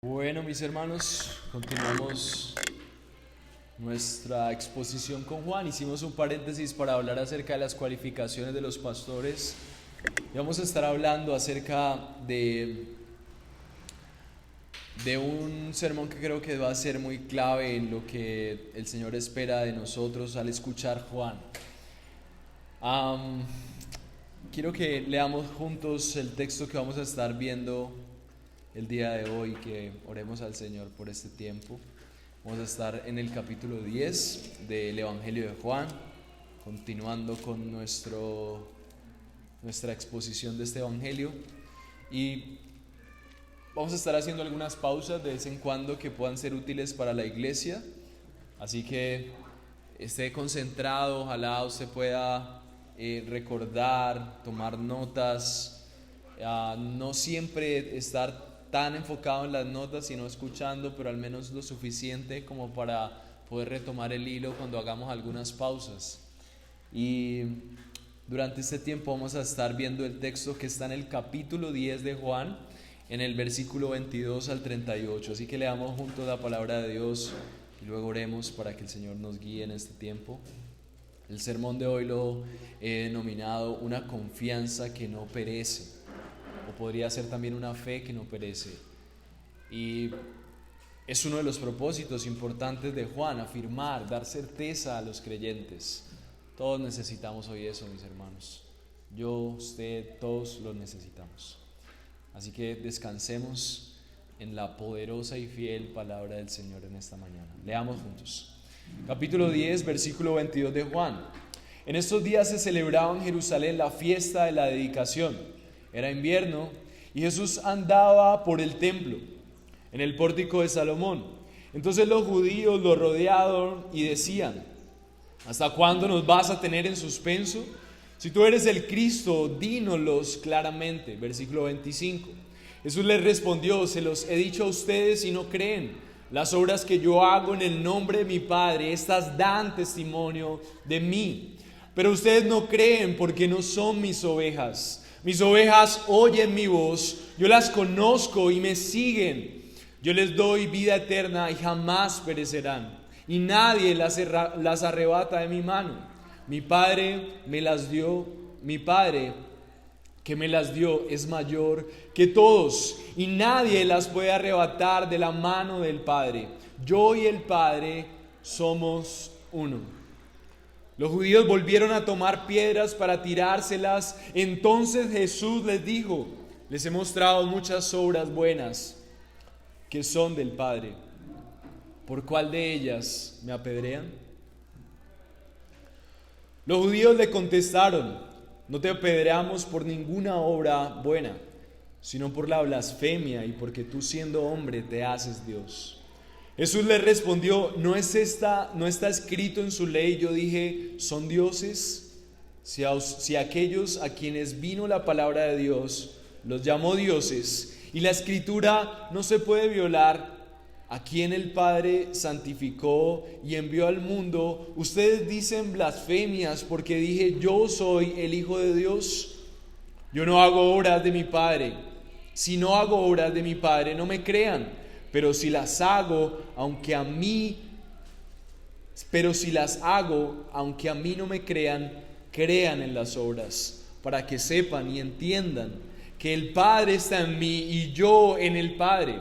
Bueno, mis hermanos, continuamos nuestra exposición con Juan. Hicimos un paréntesis para hablar acerca de las cualificaciones de los pastores. Y vamos a estar hablando acerca de un sermón que creo que va a ser muy clave en lo que el Señor espera de nosotros al escuchar Juan. Quiero que leamos juntos el texto que vamos a estar viendo el día de hoy, que oremos al Señor por este tiempo. Vamos a estar en el capítulo 10 del Evangelio de Juan, continuando con nuestra exposición de este Evangelio, y vamos a estar haciendo algunas pausas de vez en cuando que puedan ser útiles para la iglesia, así que esté concentrado. Ojalá usted pueda recordar, tomar notas, no siempre estar tan enfocado en las notas, sino escuchando, pero al menos lo suficiente como para poder retomar el hilo cuando hagamos algunas pausas. Y durante este tiempo vamos a estar viendo el texto que está en el capítulo 10 de Juan, en el versículo 22 al 38. Así que leamos juntos la palabra de Dios y luego oremos para que el Señor nos guíe en este tiempo. El sermón de hoy lo he denominado una confianza que no perece, o podría ser también una fe que no perece. Y es uno de los propósitos importantes de Juan, afirmar, dar certeza a los creyentes. Todos necesitamos hoy eso, mis hermanos. Yo, usted, todos lo necesitamos. Así que descansemos en la poderosa y fiel palabra del Señor en esta mañana. Leamos juntos. Capítulo 10, versículo 22 de Juan. En estos días se celebraba en Jerusalén la fiesta de la dedicación. Era invierno y Jesús andaba por el templo, en el pórtico de Salomón. Entonces los judíos lo rodearon y decían: ¿hasta cuándo nos vas a tener en suspenso? Si tú eres el Cristo, dínoslos claramente. Versículo 25. Jesús les respondió: se los he dicho a ustedes y no creen. Las obras que yo hago en el nombre de mi Padre, estas dan testimonio de mí. Pero ustedes no creen porque no son mis ovejas. Mis ovejas oyen mi voz, yo las conozco y me siguen. Yo les doy vida eterna y jamás perecerán, y nadie las arrebata de mi mano. Mi Padre que me las dio es mayor que todos, y nadie las puede arrebatar de la mano del Padre. Yo y el Padre somos uno. Los judíos volvieron a tomar piedras para tirárselas. Entonces Jesús les dijo: les he mostrado muchas obras buenas que son del Padre. ¿Por cuál de ellas me apedrean? Los judíos le contestaron: no te apedreamos por ninguna obra buena, sino por la blasfemia y porque tú, siendo hombre, te haces Dios. Jesús les respondió: ¿no está escrito en su ley? Yo dije, ¿son dioses? Si aquellos a quienes vino la palabra de Dios los llamó dioses, y la escritura no se puede violar, a quien el Padre santificó y envió al mundo, ustedes dicen blasfemias porque dije, yo soy el Hijo de Dios. Yo no hago obras de mi Padre. Si no hago obras de mi Padre, no me crean. Pero si las hago, aunque a mí no me crean, crean en las obras, para que sepan y entiendan que el Padre está en mí y yo en el Padre.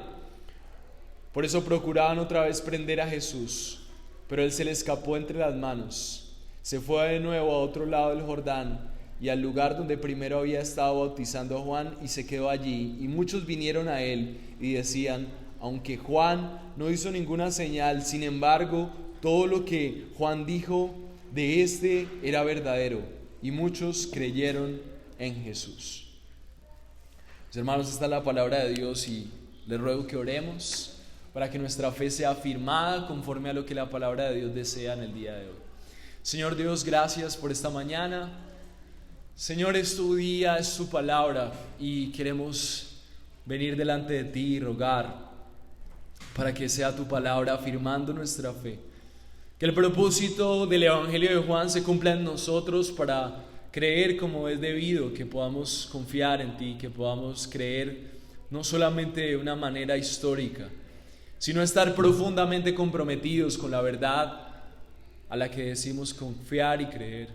Por eso procuraban otra vez prender a Jesús, pero él se le escapó entre las manos. Se fue de nuevo a otro lado del Jordán y al lugar donde primero había estado bautizando a Juan, y se quedó allí. Y muchos vinieron a él y decían: aunque Juan no hizo ninguna señal, sin embargo, todo lo que Juan dijo de éste era verdadero, y muchos creyeron en Jesús. Mis hermanos, esta es la palabra de Dios, y les ruego que oremos para que nuestra fe sea afirmada conforme a lo que la palabra de Dios desea en el día de hoy. Señor Dios, gracias por esta mañana. Señor, es tu día, es tu palabra, y queremos venir delante de ti y rogar para que sea tu palabra afirmando nuestra fe. Que el propósito del Evangelio de Juan se cumpla en nosotros para creer como es debido, que podamos confiar en ti, que podamos creer no solamente de una manera histórica, sino estar profundamente comprometidos con la verdad a la que decimos confiar y creer.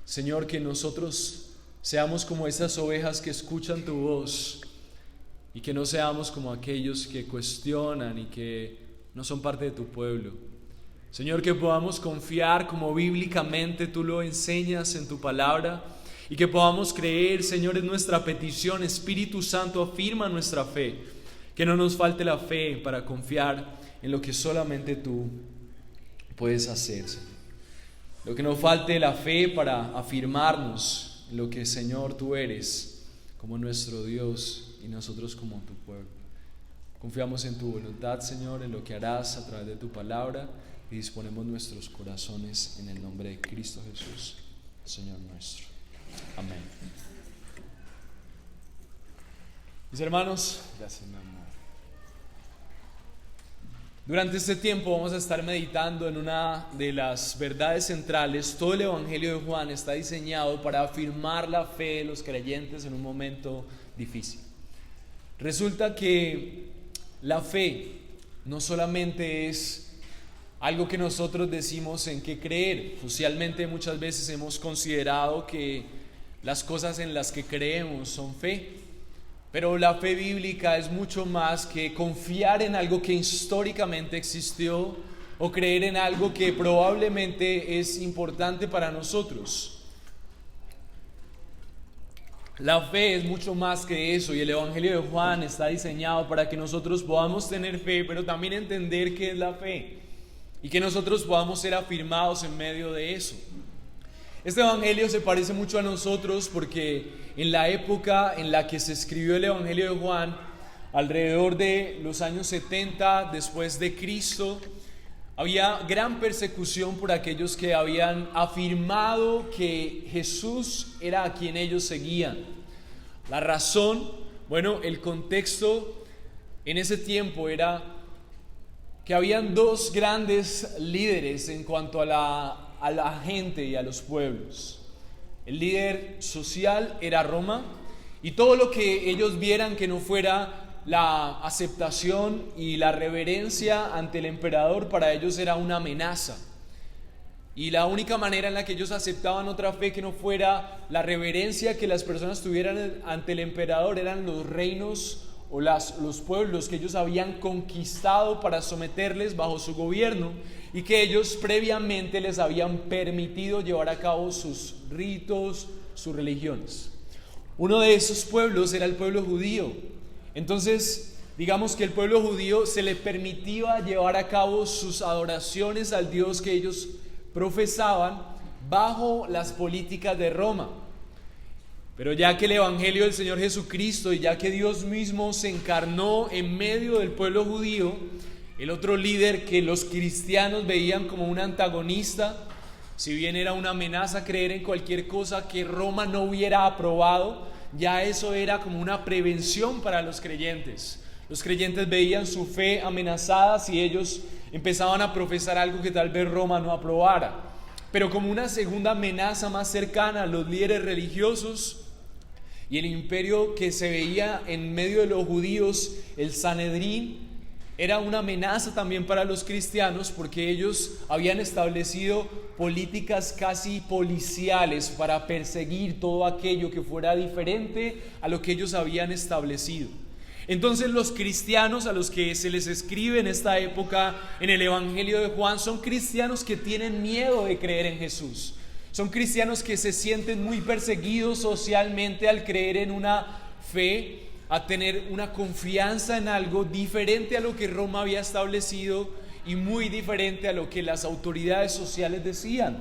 Señor, que nosotros seamos como esas ovejas que escuchan tu voz y que no seamos como aquellos que cuestionan y que no son parte de tu pueblo. Señor, que podamos confiar como bíblicamente tú lo enseñas en tu palabra y que podamos creer, Señor, en nuestra petición. Espíritu Santo, afirma nuestra fe, que no nos falte la fe para confiar en lo que solamente tú puedes hacer, Señor. Lo que nos falte la fe para afirmarnos en lo que, Señor, tú eres como nuestro Dios y nosotros como tu pueblo. Confiamos en tu voluntad, Señor, en lo que harás a través de tu palabra y disponemos nuestros corazones en el nombre de Cristo Jesús, Señor nuestro. Amén. Mis hermanos, gracias, mi amor. Durante este tiempo vamos a estar meditando en una de las verdades centrales. Todo el Evangelio de Juan está diseñado para afirmar la fe de los creyentes en un momento difícil. Resulta que la fe no solamente es algo que nosotros decimos en qué creer. Socialmente muchas veces hemos considerado que las cosas en las que creemos son fe. Pero la fe bíblica es mucho más que confiar en algo que históricamente existió o creer en algo que probablemente es importante para nosotros. La fe es mucho más que eso, y el Evangelio de Juan está diseñado para que nosotros podamos tener fe, pero también entender qué es la fe y que nosotros podamos ser afirmados en medio de eso. Este Evangelio se parece mucho a nosotros porque en la época en la que se escribió el Evangelio de Juan, alrededor de los años 70 después de Cristo, había gran persecución por aquellos que habían afirmado que Jesús era a quien ellos seguían. La razón, el contexto en ese tiempo era que habían dos grandes líderes en cuanto a la gente y a los pueblos. El líder social era Roma, y todo lo que ellos vieran que no fuera la aceptación y la reverencia ante el emperador, para ellos era una amenaza. Y la única manera en la que ellos aceptaban otra fe que no fuera la reverencia que las personas tuvieran ante el emperador eran los reinos o los pueblos que ellos habían conquistado para someterles bajo su gobierno y que ellos previamente les habían permitido llevar a cabo sus ritos, sus religiones. Uno de esos pueblos era el pueblo judío. Entonces, digamos que el pueblo judío se le permitía llevar a cabo sus adoraciones al Dios que ellos profesaban bajo las políticas de Roma. Pero ya que el Evangelio del Señor Jesucristo y ya que Dios mismo se encarnó en medio del pueblo judío, el otro líder que los cristianos veían como un antagonista, si bien era una amenaza creer en cualquier cosa que Roma no hubiera aprobado, ya eso era como una prevención para los creyentes. Los creyentes veían su fe amenazada si ellos empezaban a profesar algo que tal vez Roma no aprobara. Pero como una segunda amenaza más cercana, los líderes religiosos y el imperio que se veía en medio de los judíos, el Sanedrín, era una amenaza también para los cristianos porque ellos habían establecido políticas casi policiales para perseguir todo aquello que fuera diferente a lo que ellos habían establecido. Entonces los cristianos a los que se les escribe en esta época en el Evangelio de Juan son cristianos que tienen miedo de creer en Jesús. Son cristianos que se sienten muy perseguidos socialmente al creer en una fe, a tener una confianza en algo diferente a lo que Roma había establecido y muy diferente a lo que las autoridades sociales decían.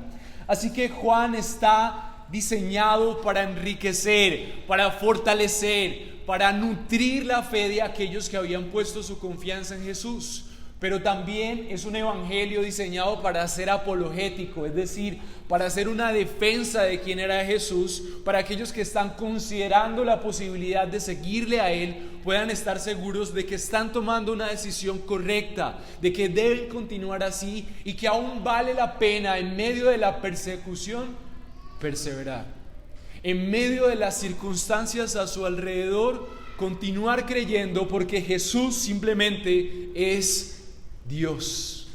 Así que Juan está diseñado para enriquecer, para fortalecer, para nutrir la fe de aquellos que habían puesto su confianza en Jesús. Pero también es un evangelio diseñado para ser apologético, es decir, para hacer una defensa de quién era Jesús, para aquellos que están considerando la posibilidad de seguirle a Él, puedan estar seguros de que están tomando una decisión correcta, de que deben continuar así y que aún vale la pena en medio de la persecución perseverar. En medio de las circunstancias a su alrededor, continuar creyendo porque Jesús simplemente es Dios.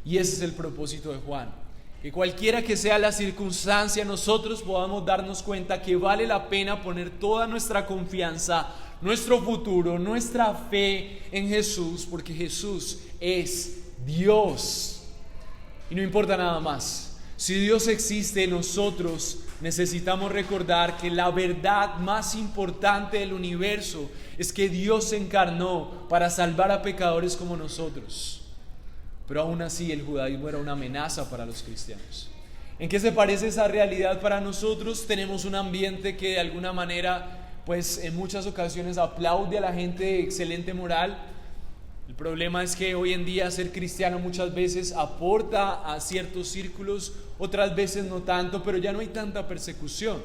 Y ese es el propósito de Juan. Que cualquiera que sea la circunstancia, nosotros podamos darnos cuenta que vale la pena poner toda nuestra confianza, nuestro futuro, nuestra fe en Jesús, porque Jesús es Dios. Y no importa nada más. Si Dios existe, nosotros necesitamos recordar que la verdad más importante del universo es que Dios se encarnó para salvar a pecadores como nosotros. Pero aún así el judaísmo era una amenaza para los cristianos. ¿En qué se parece esa realidad para nosotros? Tenemos un ambiente que de alguna manera, pues en muchas ocasiones aplaude a la gente de excelente moral. El problema es que hoy en día ser cristiano muchas veces aporta a ciertos círculos, otras veces no tanto, pero ya no hay tanta persecución.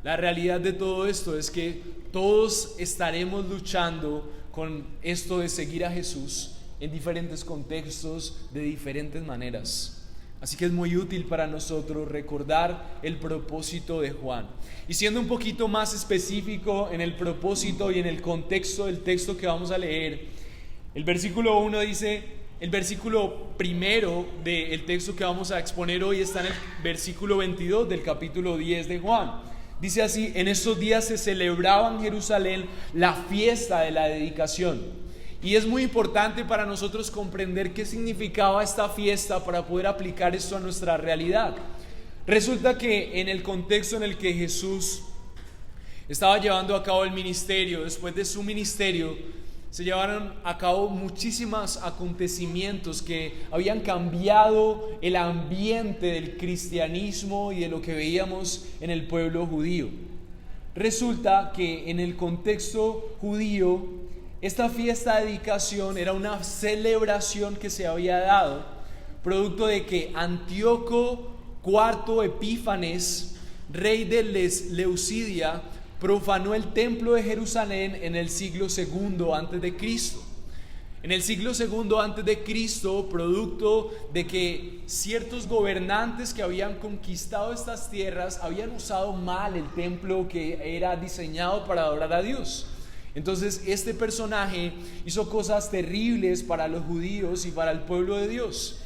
La realidad de todo esto es que todos estaremos luchando con esto de seguir a Jesús en diferentes contextos, de diferentes maneras. Así que es muy útil para nosotros recordar el propósito de Juan. Y siendo un poquito más específico en el propósito y en el contexto del texto que vamos a leer, el versículo 1 dice, el versículo primero del texto que vamos a exponer hoy está en el versículo 22 del capítulo 10 de Juan. Dice así: en estos días se celebraba en Jerusalén la fiesta de la dedicación. Y es muy importante para nosotros comprender qué significaba esta fiesta para poder aplicar esto a nuestra realidad. Resulta que en el contexto en el que Jesús estaba llevando a cabo el ministerio, después de su ministerio, se llevaron a cabo muchísimos acontecimientos que habían cambiado el ambiente del cristianismo y de lo que veíamos en el pueblo judío. Resulta que en el contexto judío, esta fiesta de dedicación era una celebración que se había dado, producto de que Antíoco IV Epífanes, rey de Leucidia, profanó el templo de Jerusalén en el siglo II antes de Cristo. En el siglo II antes de Cristo, producto de que ciertos gobernantes que habían conquistado estas tierras habían usado mal el templo que era diseñado para adorar a Dios. Entonces este personaje hizo cosas terribles para los judíos y para el pueblo de Dios.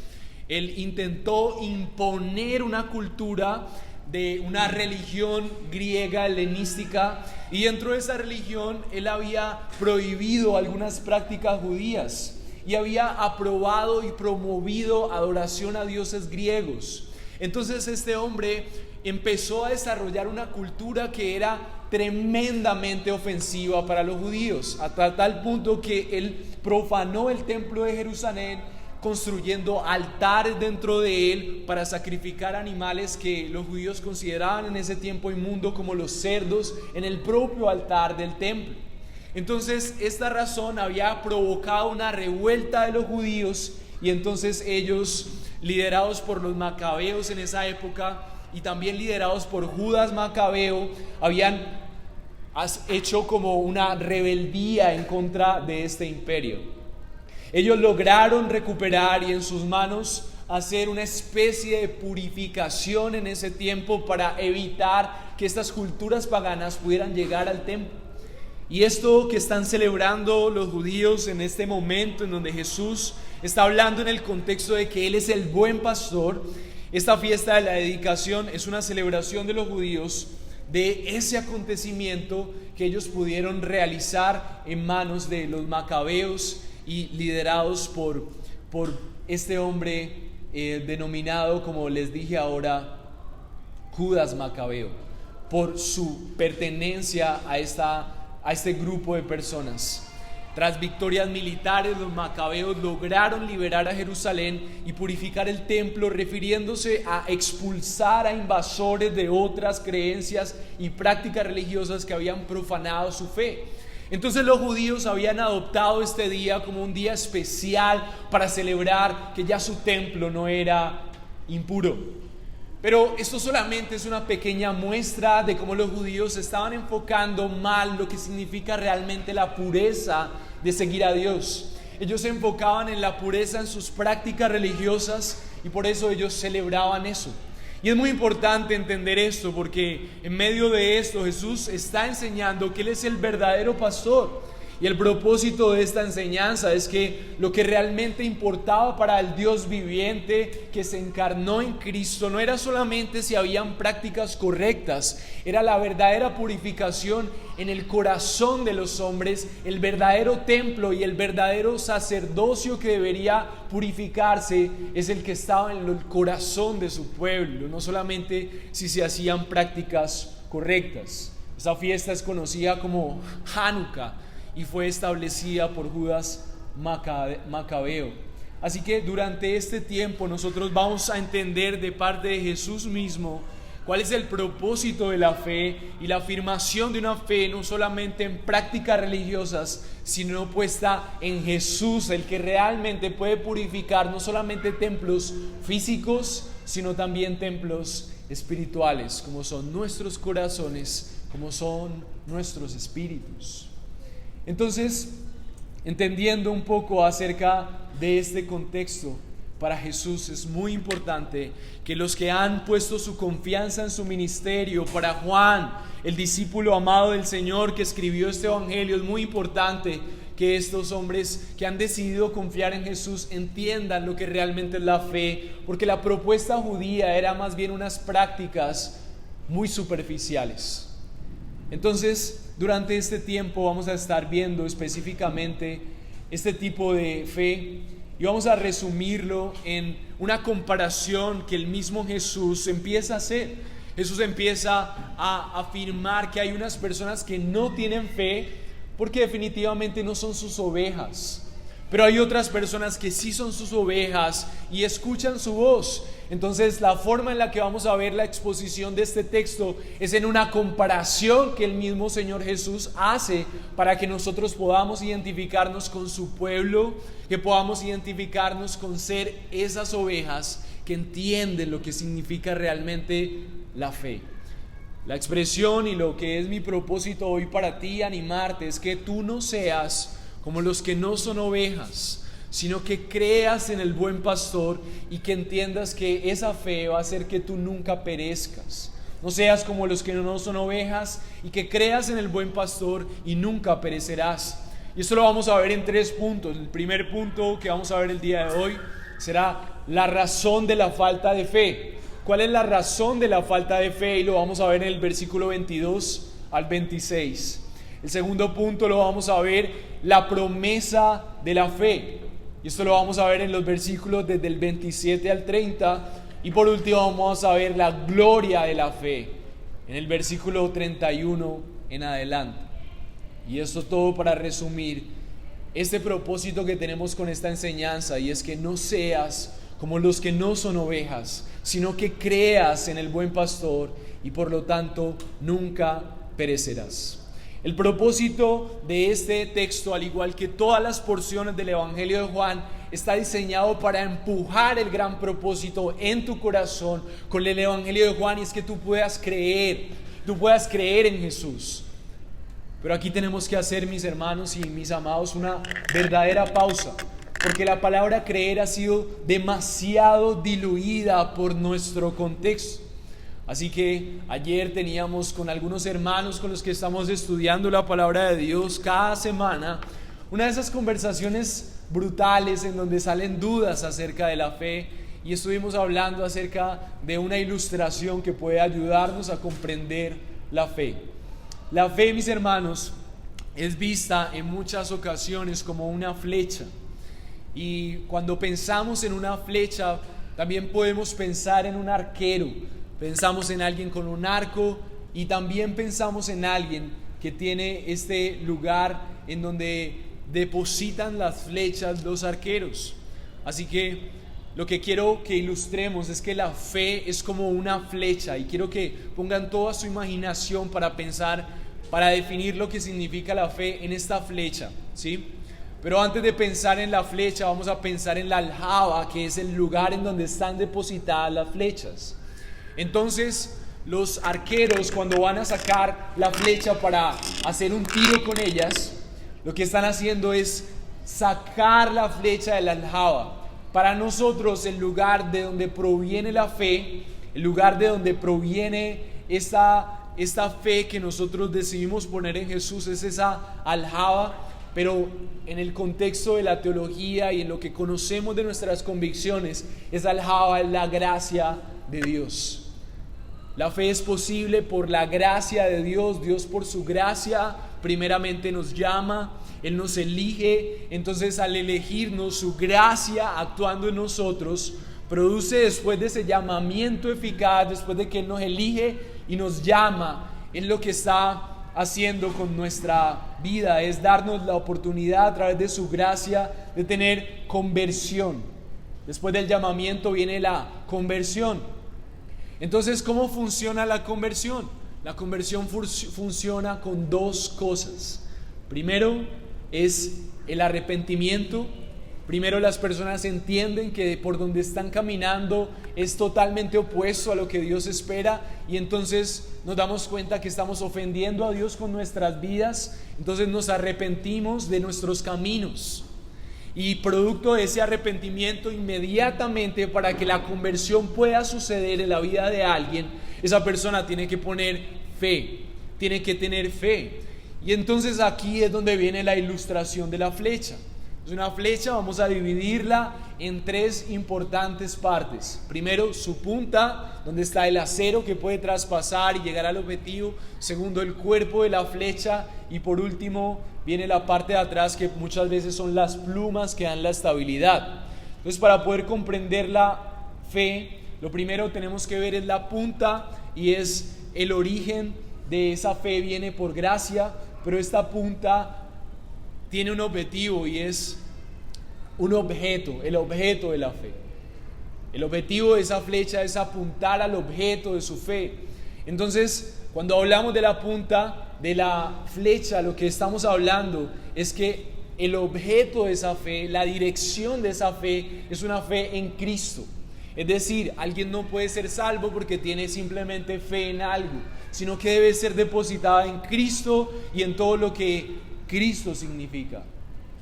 Él intentó imponer una cultura de una religión griega helenística, y dentro de esa religión él había prohibido algunas prácticas judías y había aprobado y promovido adoración a dioses griegos. Entonces este hombre empezó a desarrollar una cultura que era tremendamente ofensiva para los judíos, hasta tal punto que él profanó el templo de Jerusalén, construyendo altares dentro de él para sacrificar animales que los judíos consideraban en ese tiempo inmundo, como los cerdos, en el propio altar del templo. Entonces esta razón había provocado una revuelta de los judíos, y entonces ellos, liderados por los macabeos en esa época y también liderados por Judas Macabeo, habían hecho como una rebeldía en contra de este imperio. Ellos lograron recuperar y en sus manos hacer una especie de purificación en ese tiempo para evitar que estas culturas paganas pudieran llegar al templo. Y esto que están celebrando los judíos en este momento en donde Jesús está hablando en el contexto de que Él es el buen pastor, esta fiesta de la dedicación es una celebración de los judíos de ese acontecimiento que ellos pudieron realizar en manos de los macabeos y liderados por este hombre denominado, como les dije ahora, Judas Macabeo, por su pertenencia a este grupo de personas. Tras victorias militares, los macabeos lograron liberar a Jerusalén y purificar el templo, refiriéndose a expulsar a invasores de otras creencias y prácticas religiosas que habían profanado su fe. Entonces los judíos habían adoptado este día como un día especial para celebrar que ya su templo no era impuro. Pero esto solamente es una pequeña muestra de cómo los judíos estaban enfocando mal lo que significa realmente la pureza de seguir a Dios. Ellos se enfocaban en la pureza en sus prácticas religiosas y por eso ellos celebraban eso. Y es muy importante entender esto porque en medio de esto Jesús está enseñando que Él es el verdadero pastor. Y el propósito de esta enseñanza es que lo que realmente importaba para el Dios viviente que se encarnó en Cristo no era solamente si habían prácticas correctas, era la verdadera purificación en el corazón de los hombres, el verdadero templo y el verdadero sacerdocio que debería purificarse es el que estaba en el corazón de su pueblo, no solamente si se hacían prácticas correctas. Esta fiesta es conocida como Hanukkah y fue establecida por Judas Macabeo. Así que durante este tiempo nosotros vamos a entender de parte de Jesús mismo cuál es el propósito de la fe y la afirmación de una fe no solamente en prácticas religiosas, sino puesta en Jesús, el que realmente puede purificar no solamente templos físicos, sino también templos espirituales, como son nuestros corazones, como son nuestros espíritus. Entonces, entendiendo un poco acerca de este contexto, para Jesús es muy importante que los que han puesto su confianza en su ministerio, para Juan, el discípulo amado del Señor que escribió este evangelio, es muy importante que estos hombres que han decidido confiar en Jesús entiendan lo que realmente es la fe, porque la propuesta judía era más bien unas prácticas muy superficiales. Entonces, durante este tiempo vamos a estar viendo específicamente este tipo de fe y vamos a resumirlo en una comparación que el mismo Jesús empieza a hacer. Jesús empieza a afirmar que hay unas personas que no tienen fe porque definitivamente no son sus ovejas. Pero hay otras personas que sí son sus ovejas y escuchan su voz. Entonces la forma en la que vamos a ver la exposición de este texto es en una comparación que el mismo Señor Jesús hace para que nosotros podamos identificarnos con su pueblo, que podamos identificarnos con ser esas ovejas que entienden lo que significa realmente la fe. La expresión y lo que es mi propósito hoy para ti, animarte, es que tú no seas como los que no son ovejas, sino que creas en el buen pastor y que entiendas que esa fe va a hacer que tú nunca perezcas. No seas como los que no son ovejas y que creas en el buen pastor y nunca perecerás. Y esto lo vamos a ver en 3 puntos. El primer punto que vamos a ver el día de hoy será la razón de la falta de fe. ¿Cuál es la razón de la falta de fe? Y lo vamos a ver en el versículo 22 al 26. El segundo punto lo vamos a ver, la promesa de la fe. Y esto lo vamos a ver en los versículos desde el 27 al 30. Y por último vamos a ver la gloria de la fe en el versículo 31 en adelante. Y esto todo para resumir este propósito que tenemos con esta enseñanza, y es que no seas como los que no son ovejas, sino que creas en el buen pastor y por lo tanto nunca perecerás. El propósito de este texto, al igual que todas las porciones del Evangelio de Juan, está diseñado para empujar el gran propósito en tu corazón con el Evangelio de Juan, y es que tú puedas creer en Jesús. Pero aquí tenemos que hacer, mis hermanos y mis amados, una verdadera pausa, porque la palabra creer ha sido demasiado diluida por nuestro contexto. Así que ayer teníamos con algunos hermanos con los que estamos estudiando la palabra de Dios cada semana una de esas conversaciones brutales en donde salen dudas acerca de la fe, y estuvimos hablando acerca de una ilustración que puede ayudarnos a comprender la fe. La fe, mis hermanos, es vista en muchas ocasiones como una flecha, y cuando pensamos en una flecha también podemos pensar en un arquero. Pensamos en alguien con un arco y también pensamos en alguien que tiene este lugar en donde depositan las flechas los arqueros. Así que lo que quiero que ilustremos es que la fe es como una flecha, y quiero que pongan toda su imaginación para pensar, para definir lo que significa la fe en esta flecha, ¿sí? Pero antes de pensar en la flecha, vamos a pensar en la aljaba, que es el lugar en donde están depositadas las flechas. Entonces, los arqueros, cuando van a sacar la flecha para hacer un tiro con ellas, lo que están haciendo es sacar la flecha de la aljaba. Para nosotros, el lugar de donde proviene la fe el lugar de donde proviene esta fe que nosotros decidimos poner en Jesús, es esa aljaba, pero en el contexto de la teología y en lo que conocemos de nuestras convicciones, esa aljaba es la gracia de Dios. La fe es posible por la gracia de Dios. Dios, por su gracia, primeramente nos llama, Él nos elige. Entonces, al elegirnos, su gracia actuando en nosotros produce, después de ese llamamiento eficaz, después de que Él nos elige y nos llama, es lo que está haciendo con nuestra vida, es darnos la oportunidad a través de su gracia de tener conversión. Después del llamamiento viene la conversión. Entonces, ¿cómo funciona la conversión? La conversión funciona con dos cosas. Primero es el arrepentimiento. Primero, las personas entienden que por donde están caminando es totalmente opuesto a lo que Dios espera, y entonces nos damos cuenta que estamos ofendiendo a Dios con nuestras vidas. Entonces nos arrepentimos de nuestros caminos. Y producto de ese arrepentimiento, inmediatamente, para que la conversión pueda suceder en la vida de alguien, esa persona tiene que poner fe, tiene que tener fe. Y entonces aquí es donde viene la ilustración de la flecha. Es una flecha, vamos a dividirla en tres importantes partes. Primero, su punta, donde está el acero que puede traspasar y llegar al objetivo. Segundo, el cuerpo de la flecha. Y por último, viene la parte de atrás, que muchas veces son las plumas que dan la estabilidad. Entonces, para poder comprender la fe, lo primero tenemos que ver es la punta, y es el origen de esa fe, viene por gracia, pero esta punta tiene un objetivo, y es un objeto, el objeto de la fe. El objetivo de esa flecha es apuntar al objeto de su fe. Entonces, cuando hablamos de la punta de la flecha, lo que estamos hablando es que el objeto de esa fe, la dirección de esa fe, es una fe en Cristo. Es decir, alguien no puede ser salvo porque tiene simplemente fe en algo, sino que debe ser depositada en Cristo y en todo lo que Cristo significa.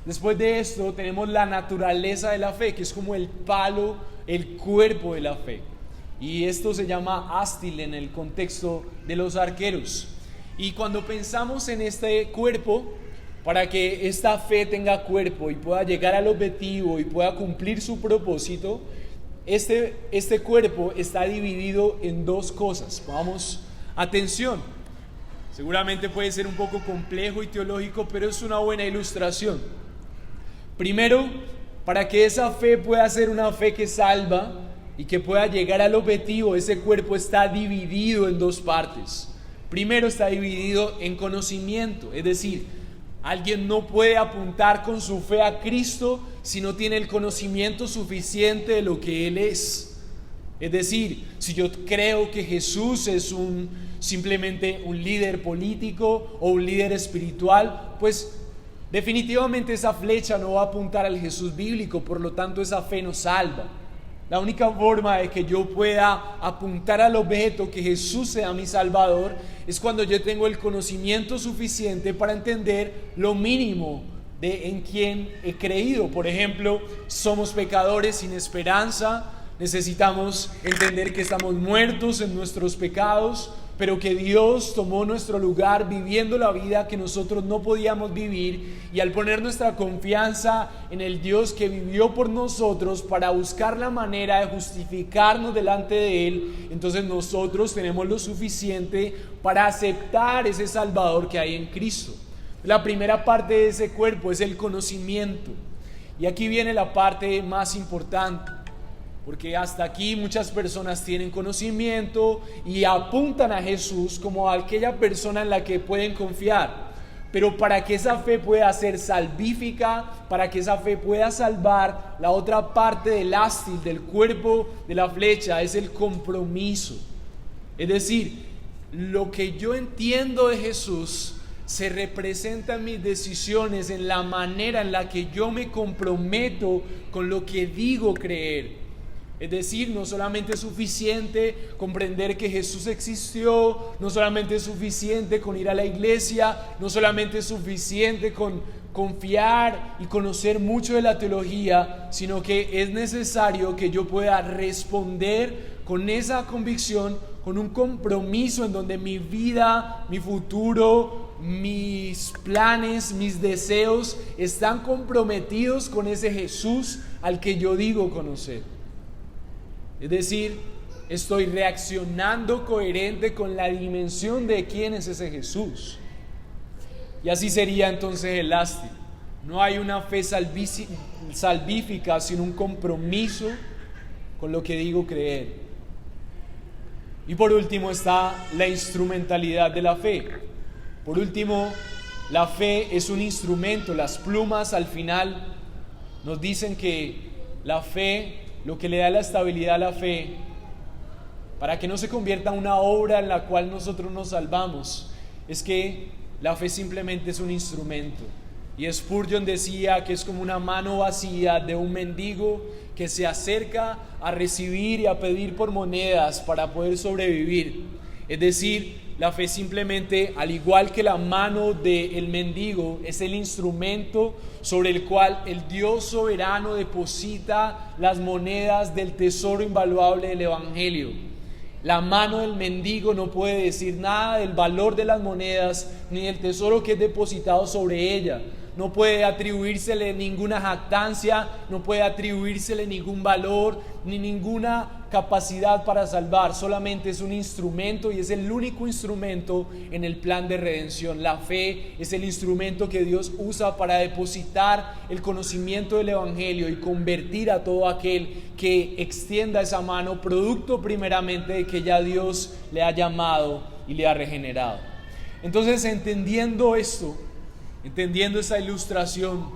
Después de esto tenemos la naturaleza de la fe, que es como el palo, el cuerpo de la fe. Y esto se llama ástil en el contexto de los arqueros. Y cuando pensamos en este cuerpo, para que esta fe tenga cuerpo y pueda llegar al objetivo y pueda cumplir su propósito, este cuerpo está dividido en dos cosas. Vamos, atención. Seguramente puede ser un poco complejo y teológico, pero es una buena ilustración. Primero, para que esa fe pueda ser una fe que salva y que pueda llegar al objetivo, ese cuerpo está dividido en dos partes. Primero, está dividido en conocimiento, es decir, alguien no puede apuntar con su fe a Cristo si no tiene el conocimiento suficiente de lo que Él es. Es decir, si yo creo que Jesús es simplemente un líder político o un líder espiritual, pues definitivamente esa flecha no va a apuntar al Jesús bíblico, por lo tanto esa fe no salva. La única forma de que yo pueda apuntar al objeto, que Jesús sea mi Salvador, es cuando yo tengo el conocimiento suficiente para entender lo mínimo de en quién he creído. Por ejemplo, somos pecadores sin esperanza, necesitamos entender que estamos muertos en nuestros pecados, pero que Dios tomó nuestro lugar viviendo la vida que nosotros no podíamos vivir, y al poner nuestra confianza en el Dios que vivió por nosotros para buscar la manera de justificarnos delante de Él, entonces nosotros tenemos lo suficiente para aceptar ese Salvador que hay en Cristo. La primera parte de ese cuerpo es el conocimiento, y aquí viene la parte más importante. Porque hasta aquí muchas personas tienen conocimiento y apuntan a Jesús como a aquella persona en la que pueden confiar. Pero para que esa fe pueda ser salvífica, para que esa fe pueda salvar, la otra parte del ástil, del cuerpo de la flecha, es el compromiso. Es decir, lo que yo entiendo de Jesús se representa en mis decisiones, en la manera en la que yo me comprometo con lo que digo creer. Es decir, no solamente es suficiente comprender que Jesús existió, no solamente es suficiente con ir a la iglesia, no solamente es suficiente con confiar y conocer mucho de la teología, sino que es necesario que yo pueda responder con esa convicción, con un compromiso en donde mi vida, mi futuro, mis planes, mis deseos están comprometidos con ese Jesús al que yo digo conocer. Es decir, estoy reaccionando coherente con la dimensión de quién es ese Jesús. Y así sería entonces el lastre. No hay una fe salvífica, sino un compromiso con lo que digo creer. Y por último está la instrumentalidad de la fe. Por último, la fe es un instrumento. Las plumas al final nos dicen que la fe, lo que le da la estabilidad a la fe, para que no se convierta en una obra en la cual nosotros nos salvamos, es que la fe simplemente es un instrumento. Y Spurgeon decía que es como una mano vacía de un mendigo que se acerca a recibir y a pedir por monedas para poder sobrevivir. Es decir, la fe simplemente, al igual que la mano del mendigo, es el instrumento sobre el cual el Dios soberano deposita las monedas del tesoro invaluable del Evangelio. La mano del mendigo no puede decir nada del valor de las monedas ni del tesoro que es depositado sobre ella. No puede atribuírsele ninguna jactancia, no puede atribuírsele ningún valor ni ninguna capacidad para salvar. Solamente es un instrumento y es el único instrumento en el plan de redención. La fe es el instrumento que Dios usa para depositar el conocimiento del Evangelio y convertir a todo aquel que extienda esa mano, producto primeramente de que ya Dios le ha llamado y le ha regenerado. Entonces, entendiendo esto, entendiendo esta ilustración,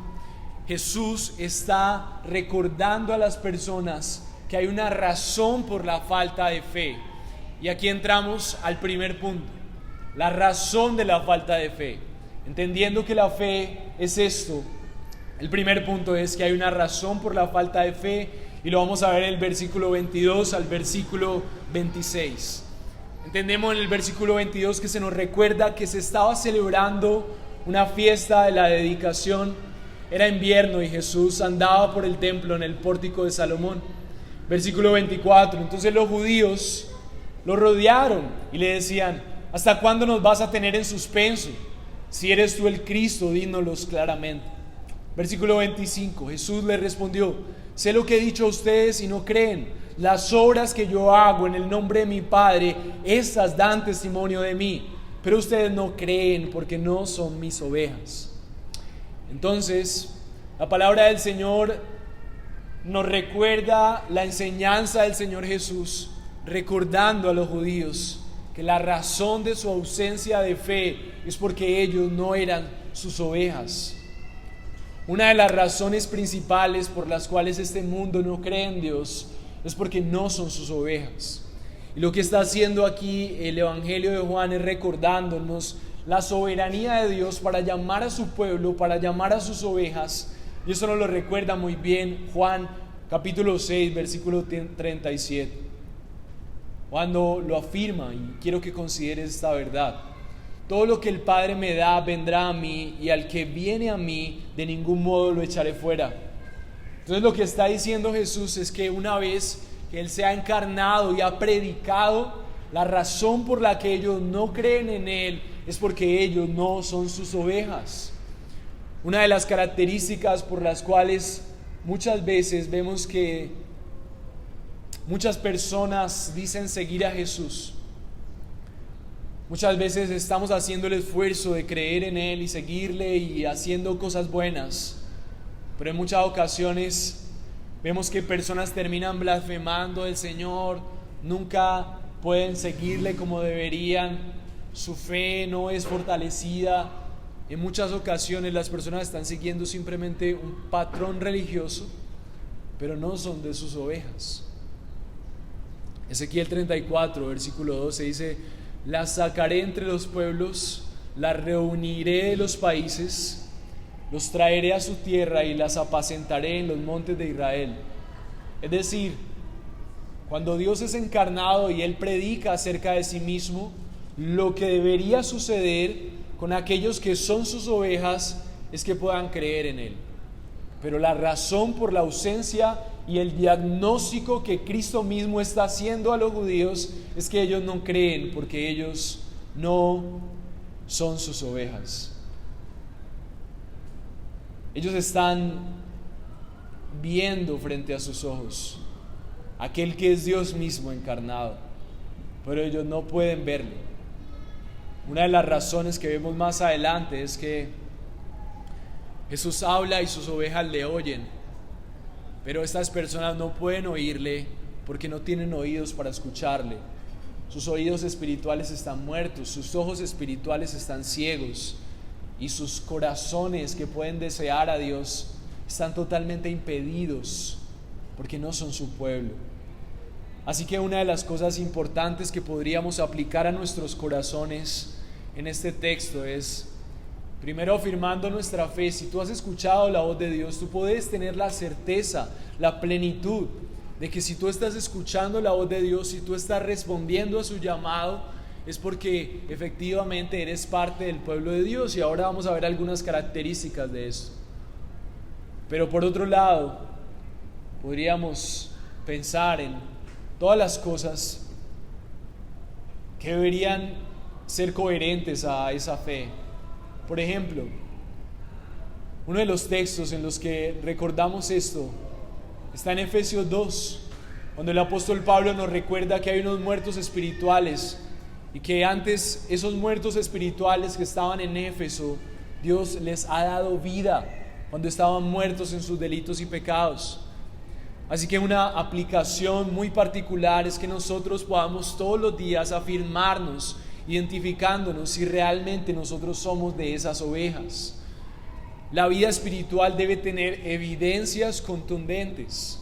Jesús está recordando a las personas que hay una razón por la falta de fe. Y aquí entramos al primer punto, la razón de la falta de fe. Entendiendo que la fe es esto, el primer punto es que hay una razón por la falta de fe, y lo vamos a ver en el versículo 22 al versículo 26. Entendemos en el versículo 22 que se nos recuerda que se estaba celebrando una fiesta de la dedicación. Era invierno y Jesús andaba por el templo en el pórtico de Salomón. Versículo 24, entonces los judíos lo rodearon y le decían: ¿hasta cuándo nos vas a tener en suspenso? Si eres tú el Cristo, dínoslos claramente. Versículo 25, Jesús le respondió: sé lo que he dicho a ustedes y no creen. Las obras que yo hago en el nombre de mi Padre, estas dan testimonio de mí, pero ustedes no creen porque no son mis ovejas. Entonces, la palabra del Señor nos recuerda la enseñanza del Señor Jesús, recordando a los judíos que la razón de su ausencia de fe es porque ellos no eran sus ovejas. Una de las razones principales por las cuales este mundo no cree en Dios es porque no son sus ovejas. Y lo que está haciendo aquí el Evangelio de Juan es recordándonos la soberanía de Dios para llamar a su pueblo, para llamar a sus ovejas. Y eso nos lo recuerda muy bien Juan capítulo 6, versículo 37. Cuando lo afirma, y quiero que consideres esta verdad: todo lo que el Padre me da vendrá a mí, y al que viene a mí de ningún modo lo echaré fuera. Entonces lo que está diciendo Jesús es que una vez que Él se ha encarnado y ha predicado, la razón por la que ellos no creen en Él es porque ellos no son sus ovejas. Una de las características por las cuales muchas veces vemos que muchas personas dicen seguir a Jesús, muchas veces estamos haciendo el esfuerzo de creer en Él y seguirle y haciendo cosas buenas, pero en muchas ocasiones vemos que personas terminan blasfemando del Señor, nunca pueden seguirle como deberían, su fe no es fortalecida. En muchas ocasiones las personas están siguiendo simplemente un patrón religioso, pero no son de sus ovejas. Ezequiel 34, versículo 12 dice: las sacaré entre los pueblos, las reuniré de los países, los traeré a su tierra y las apacentaré en los montes de Israel. Es decir, cuando Dios es encarnado y Él predica acerca de sí mismo, lo que debería suceder con aquellos que son sus ovejas es que puedan creer en Él. Pero la razón por la ausencia y el diagnóstico que Cristo mismo está haciendo a los judíos es que ellos no creen, porque ellos no son sus ovejas. Ellos están viendo frente a sus ojos aquel que es Dios mismo encarnado, pero ellos no pueden verlo. Una de las razones que vemos más adelante es que Jesús habla y sus ovejas le oyen, pero estas personas no pueden oírle porque no tienen oídos para escucharle. Sus oídos espirituales están muertos, sus ojos espirituales están ciegos y sus corazones que pueden desear a Dios están totalmente impedidos porque no son su pueblo. Así que una de las cosas importantes que podríamos aplicar a nuestros corazones en este texto es, primero, afirmando nuestra fe. Si tú has escuchado la voz de Dios, tú puedes tener la certeza, la plenitud de que si tú estás escuchando la voz de Dios, si tú estás respondiendo a su llamado, es porque efectivamente eres parte del pueblo de Dios. Y ahora vamos a ver algunas características de esto. Pero por otro lado, podríamos pensar en todas las cosas que deberían ser coherentes a esa fe. Por ejemplo, uno de los textos en los que recordamos esto está en Efesios 2, cuando el apóstol Pablo nos recuerda que hay unos muertos espirituales y que antes esos muertos espirituales que estaban en Éfeso, Dios les ha dado vida cuando estaban muertos en sus delitos y pecados. Así que una aplicación muy particular es que nosotros podamos todos los días afirmarnos, identificándonos si realmente nosotros somos de esas ovejas. La vida espiritual debe tener evidencias contundentes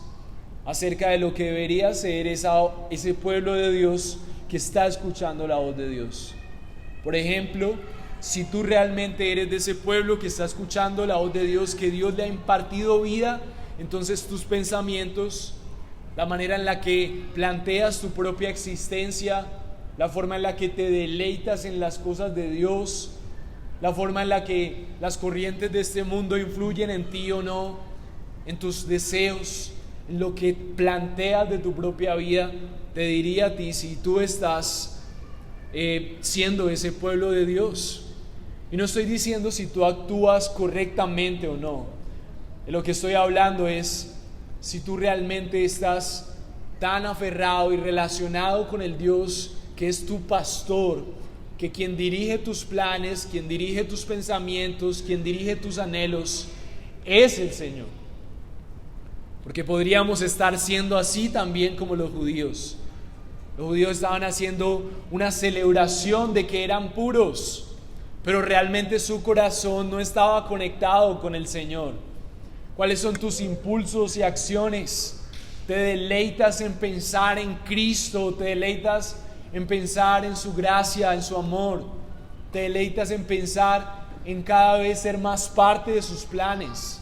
acerca de lo que debería ser ese pueblo de Dios que está escuchando la voz de Dios. Por ejemplo, si tú realmente eres de ese pueblo que está escuchando la voz de Dios, que Dios le ha impartido vida, entonces tus pensamientos, la manera en la que planteas tu propia existencia, la forma en la que te deleitas en las cosas de Dios, la forma en la que las corrientes de este mundo influyen en ti o no, en tus deseos, en lo que planteas de tu propia vida, te diría a ti si tú estás siendo ese pueblo de Dios. Y no estoy diciendo si tú actúas correctamente o no. De lo que estoy hablando es si tú realmente estás tan aferrado y relacionado con el Dios que es tu pastor, que quien dirige tus planes, quien dirige tus pensamientos, quien dirige tus anhelos, es el Señor. Porque podríamos estar siendo así también como los judíos. Los judíos estaban haciendo una celebración de que eran puros, pero realmente su corazón no estaba conectado con el Señor. ¿Cuáles son tus impulsos y acciones? ¿Te deleitas en pensar en Cristo? ¿Te deleitas en pensar en su gracia, en su amor? ¿Te deleitas en pensar en cada vez ser más parte de sus planes?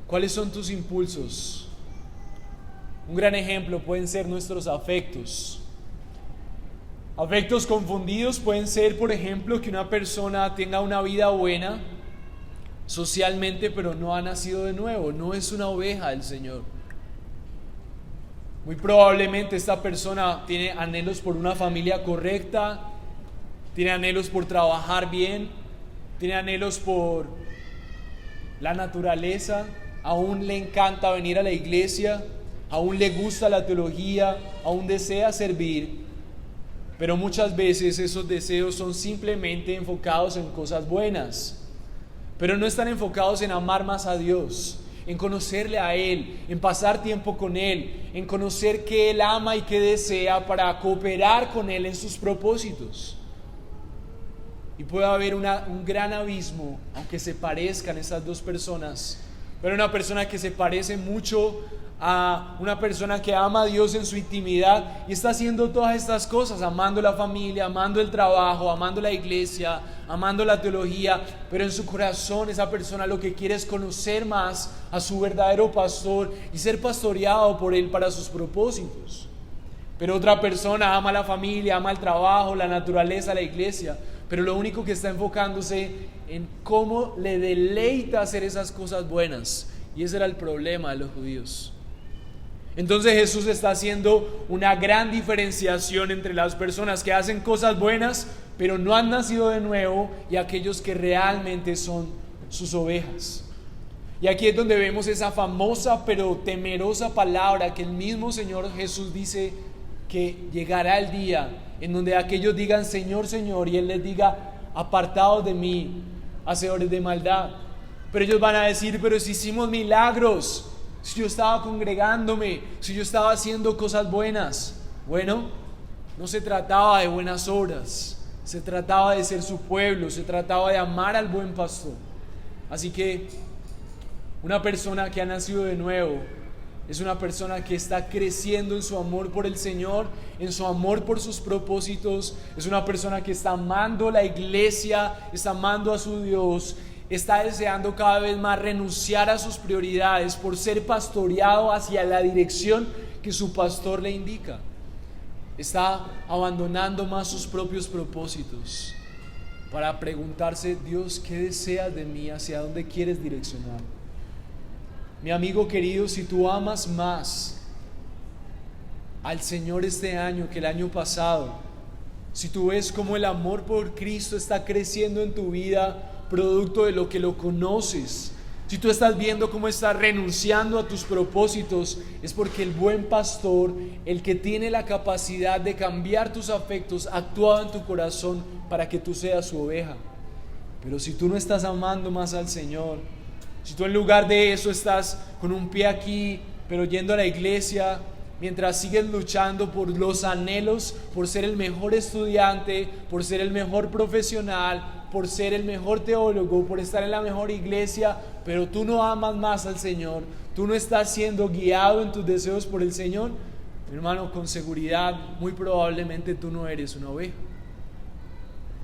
¿Cuáles son tus impulsos? Un gran ejemplo pueden ser nuestros afectos. Afectos confundidos pueden ser, por ejemplo, que una persona tenga una vida buena socialmente, pero no ha nacido de nuevo, no es una oveja del Señor. Muy probablemente esta persona tiene anhelos por una familia correcta, tiene anhelos por trabajar bien, tiene anhelos por la naturaleza, aún le encanta venir a la iglesia, aún le gusta la teología, aún desea servir, pero muchas veces esos deseos son simplemente enfocados en cosas buenas, pero no están enfocados en amar más a Dios, en conocerle a Él, en pasar tiempo con Él, en conocer qué Él ama y qué desea para cooperar con Él en sus propósitos. Y puede haber un gran abismo, aunque se parezcan esas dos personas, pero una persona que se parece mucho a una persona que ama a Dios en su intimidad y está haciendo todas estas cosas, amando la familia, amando el trabajo, amando la iglesia, amando la teología, pero en su corazón esa persona lo que quiere es conocer más a su verdadero pastor y ser pastoreado por él para sus propósitos. Pero otra persona ama la familia, ama el trabajo, la naturaleza, la iglesia, pero lo único que está enfocándose en cómo le deleita hacer esas cosas buenas. Y ese era el problema de los judíos. Entonces Jesús está haciendo una gran diferenciación entre las personas que hacen cosas buenas pero no han nacido de nuevo y aquellos que realmente son sus ovejas. Y aquí es donde vemos esa famosa pero temerosa palabra que el mismo Señor Jesús dice que llegará el día en donde aquellos digan Señor, Señor, y Él les diga apartados de mí, hacedores de maldad. Pero ellos van a decir, pero si hicimos milagros, si yo estaba congregándome, si yo estaba haciendo cosas buenas. Bueno, no se trataba de buenas obras, se trataba de ser su pueblo, se trataba de amar al buen pastor. Así que una persona que ha nacido de nuevo es una persona que está creciendo en su amor por el Señor, en su amor por sus propósitos. Es una persona que está amando la iglesia, está amando a su Dios, está deseando cada vez más renunciar a sus prioridades por ser pastoreado hacia la dirección que su pastor le indica. Está abandonando más sus propios propósitos para preguntarse, Dios, ¿qué deseas de mí? ¿Hacia dónde quieres direccionar? Mi amigo querido, si tú amas más al Señor este año que el año pasado, si tú ves cómo el amor por Cristo está creciendo en tu vida, producto de lo que lo conoces, si tú estás viendo cómo estás renunciando a tus propósitos, es porque el buen pastor, el que tiene la capacidad de cambiar tus afectos, ha actuado en tu corazón para que tú seas su oveja. Pero si tú no estás amando más al Señor, si tú en lugar de eso estás con un pie aquí, pero yendo a la iglesia, mientras sigues luchando por los anhelos, por ser el mejor estudiante, por ser el mejor profesional, por ser el mejor teólogo, por estar en la mejor iglesia, pero tú no amas más al Señor, tú no estás siendo guiado en tus deseos por el Señor, mi hermano, con seguridad, muy probablemente tú no eres una oveja.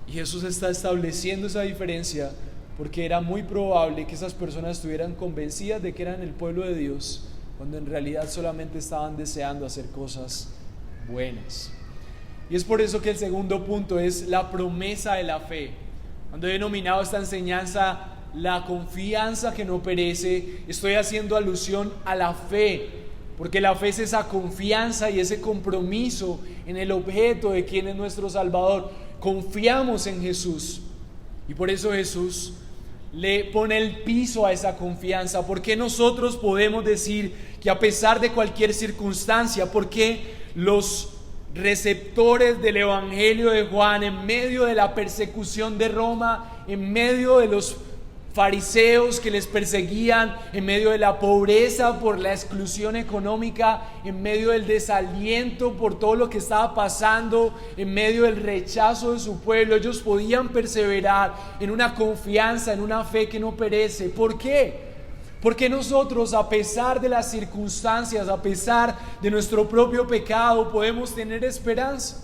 Y Jesús está estableciendo esa diferencia porque era muy probable que esas personas estuvieran convencidas de que eran el pueblo de Dios, cuando en realidad solamente estaban deseando hacer cosas buenas. Y es por eso que el segundo punto es la promesa de la fe. Cuando he denominado esta enseñanza la confianza que no perece, estoy haciendo alusión a la fe, porque la fe es esa confianza y ese compromiso en el objeto de quien es nuestro Salvador. Confiamos en Jesús y por eso Jesús le pone el piso a esa confianza. ¿Por qué nosotros podemos decir que a pesar de cualquier circunstancia, por qué los receptores del Evangelio de Juan, en medio de la persecución de Roma, en medio de los fariseos que les perseguían, en medio de la pobreza por la exclusión económica, en medio del desaliento por todo lo que estaba pasando, en medio del rechazo de su pueblo, ellos podían perseverar en una confianza, en una fe que no perece? ¿Por qué? Porque nosotros, a pesar de las circunstancias, a pesar de nuestro propio pecado, podemos tener esperanza.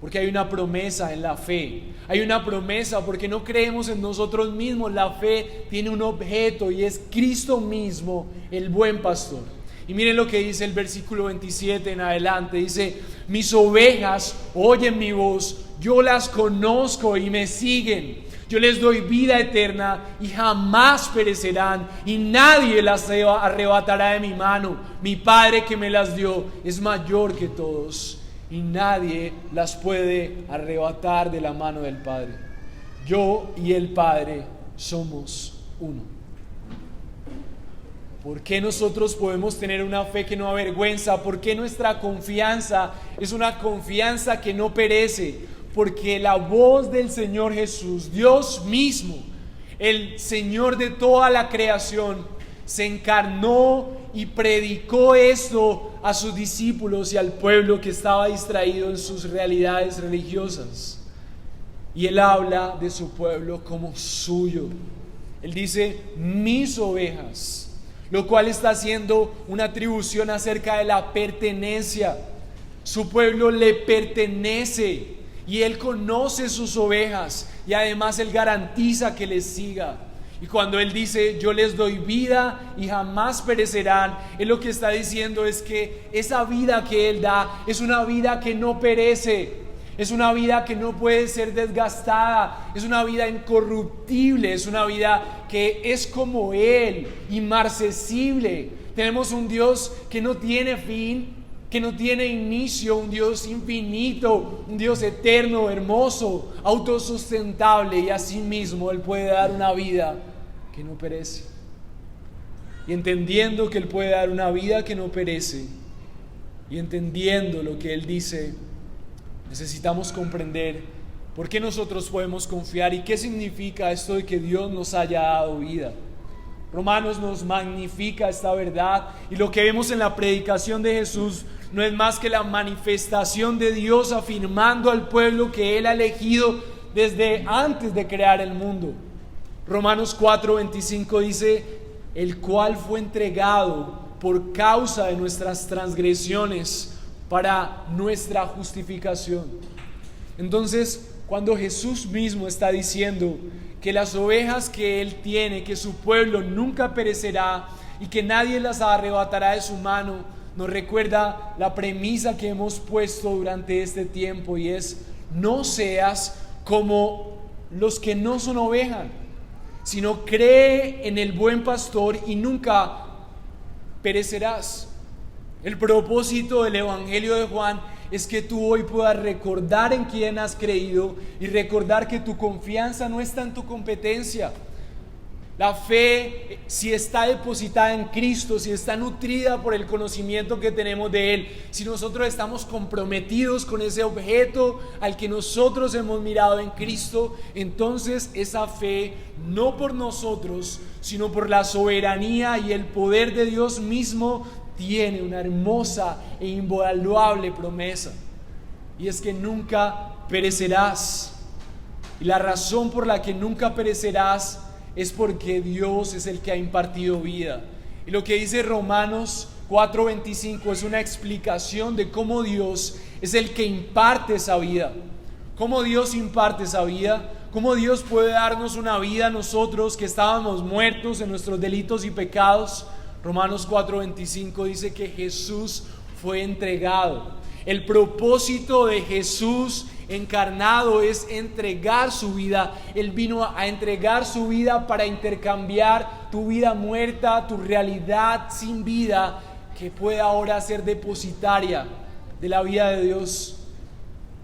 Porque hay una promesa en la fe. Hay una promesa porque no creemos en nosotros mismos. La fe tiene un objeto y es Cristo mismo, el buen pastor. Y miren lo que dice el versículo 27 en adelante. Dice: mis ovejas oyen mi voz, yo las conozco y me siguen. Yo les doy vida eterna y jamás perecerán, y nadie las arrebatará de mi mano. Mi Padre que me las dio es mayor que todos, y nadie las puede arrebatar de la mano del Padre. Yo y el Padre somos uno. ¿Por qué nosotros podemos tener una fe que no avergüenza? ¿Por qué nuestra confianza es una confianza que no perece? Porque la voz del Señor Jesús, Dios mismo, el Señor de toda la creación, se encarnó y predicó esto a sus discípulos y al pueblo que estaba distraído en sus realidades religiosas. Y Él habla de su pueblo como suyo. Él dice: mis ovejas, lo cual está haciendo una atribución acerca de la pertenencia. Su pueblo le pertenece y Él conoce sus ovejas y además Él garantiza que les siga. Y cuando Él dice: yo les doy vida y jamás perecerán, Él lo que está diciendo es que esa vida que Él da es una vida que no perece, Es una vida que no puede ser desgastada, es una vida incorruptible, es una vida que es como Él, inmarcesible. Tenemos un Dios que no tiene fin, que no tiene inicio, un Dios infinito, un Dios eterno, hermoso, autosustentable, y asimismo Él puede dar una vida que no perece. Y entendiendo que Él puede dar una vida que no perece, y entendiendo lo que Él dice, necesitamos comprender por qué nosotros podemos confiar y qué significa esto de que Dios nos haya dado vida. Romanos nos magnifica esta verdad, y lo que vemos en la predicación de Jesús no es más que la manifestación de Dios afirmando al pueblo que Él ha elegido desde antes de crear el mundo. Romanos 4:25 dice: el cual fue entregado por causa de nuestras transgresiones para nuestra justificación. Entonces, cuando Jesús mismo está diciendo que las ovejas que Él tiene, que su pueblo nunca perecerá y que nadie las arrebatará de su mano, nos recuerda la premisa que hemos puesto durante este tiempo, y es: no seas como los que no son ovejas, sino cree en el buen pastor y nunca perecerás. El propósito del Evangelio de Juan es que tú hoy puedas recordar en quién has creído y recordar que tu confianza no está en tu competencia. La fe, si está depositada en Cristo, si está nutrida por el conocimiento que tenemos de Él, si nosotros estamos comprometidos con ese objeto al que nosotros hemos mirado en Cristo, entonces esa fe, no por nosotros, sino por la soberanía y el poder de Dios mismo, tiene una hermosa e invaluable promesa, y es que nunca perecerás. Y la razón por la que nunca perecerás es porque Dios es el que ha impartido vida. Y lo que dice Romanos 4:25 es una explicación de cómo Dios es el que imparte esa vida. ¿Cómo Dios imparte esa vida? ¿Cómo Dios puede darnos una vida a nosotros que estábamos muertos en nuestros delitos y pecados? Romanos 4:25 dice que Jesús fue entregado. El propósito de Jesús encarnado es entregar su vida. Él vino a entregar su vida para intercambiar tu vida muerta, tu realidad sin vida, que puede ahora ser depositaria de la vida de Dios.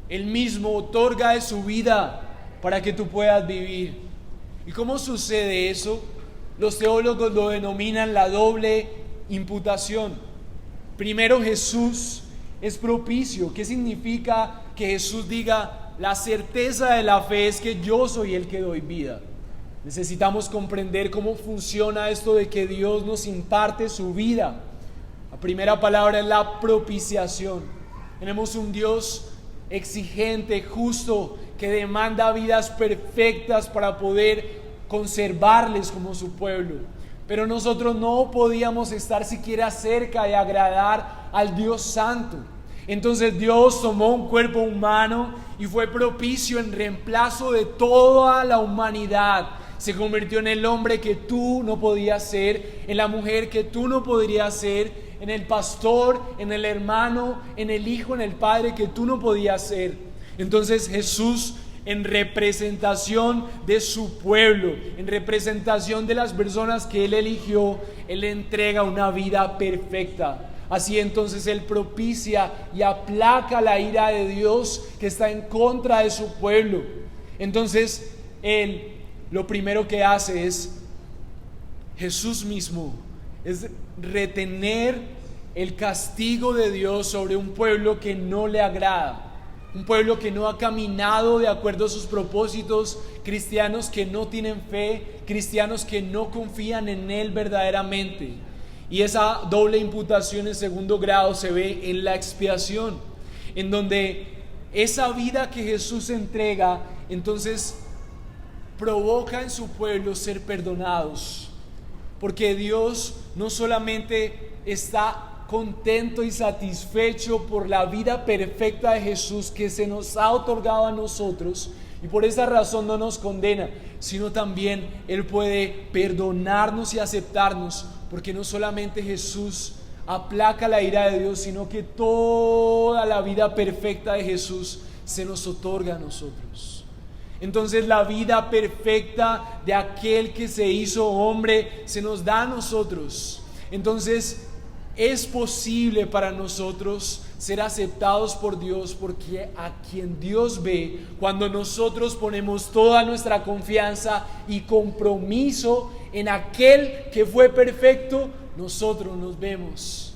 Él mismo otorga de su vida para que tú puedas vivir. ¿Y cómo sucede eso? Los teólogos lo denominan la doble imputación. Primero, Jesús es propicio. ¿Qué significa que Jesús diga: la certeza de la fe es que yo soy el que doy vida? Necesitamos comprender cómo funciona esto de que Dios nos imparte su vida. La primera palabra es la propiciación. Tenemos un Dios exigente, justo, que demanda vidas perfectas para poder conservarles como su pueblo. Pero nosotros no podíamos estar siquiera cerca de agradar al Dios Santo. Entonces Dios tomó un cuerpo humano y fue propicio en reemplazo de toda la humanidad. Se convirtió en el hombre que tú no podías ser, en la mujer que tú no podrías ser, en el pastor, en el hermano, en el hijo, en el padre que tú no podías ser. Entonces Jesús, en representación de su pueblo, en representación de las personas que Él eligió, Él le entrega una vida perfecta. Así entonces Él propicia y aplaca la ira de Dios que está en contra de su pueblo. Entonces Él lo primero que hace es, Jesús mismo, es retener el castigo de Dios sobre un pueblo que no le agrada. Un pueblo que no ha caminado de acuerdo a sus propósitos, cristianos que no tienen fe, cristianos que no confían en Él verdaderamente. Y esa doble imputación en segundo grado se ve en la expiación, en donde esa vida que Jesús entrega, entonces provoca en su pueblo ser perdonados. Porque Dios no solamente está contento y satisfecho por la vida perfecta de Jesús que se nos ha otorgado a nosotros, y por esa razón no nos condena, sino también Él puede perdonarnos y aceptarnos, porque no solamente Jesús aplaca la ira de Dios, sino que toda la vida perfecta de Jesús se nos otorga a nosotros. Entonces la vida perfecta de aquel que se hizo hombre se nos da a nosotros. Entonces es posible para nosotros ser aceptados por Dios, porque a quien Dios ve, cuando nosotros ponemos toda nuestra confianza y compromiso en aquel que fue perfecto, nosotros nos vemos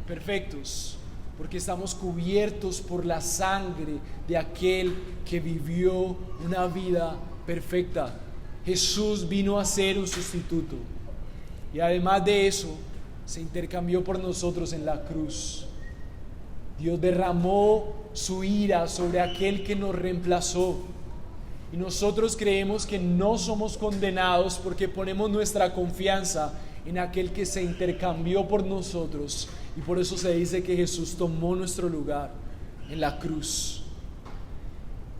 perfectos, porque estamos cubiertos por la sangre de aquel que vivió una vida perfecta. Jesús vino a ser un sustituto, y además de eso, se intercambió por nosotros en la cruz. Dios derramó su ira sobre aquel que nos reemplazó. Y nosotros creemos que no somos condenados porque ponemos nuestra confianza en aquel que se intercambió por nosotros. Y por eso se dice que Jesús tomó nuestro lugar en la cruz.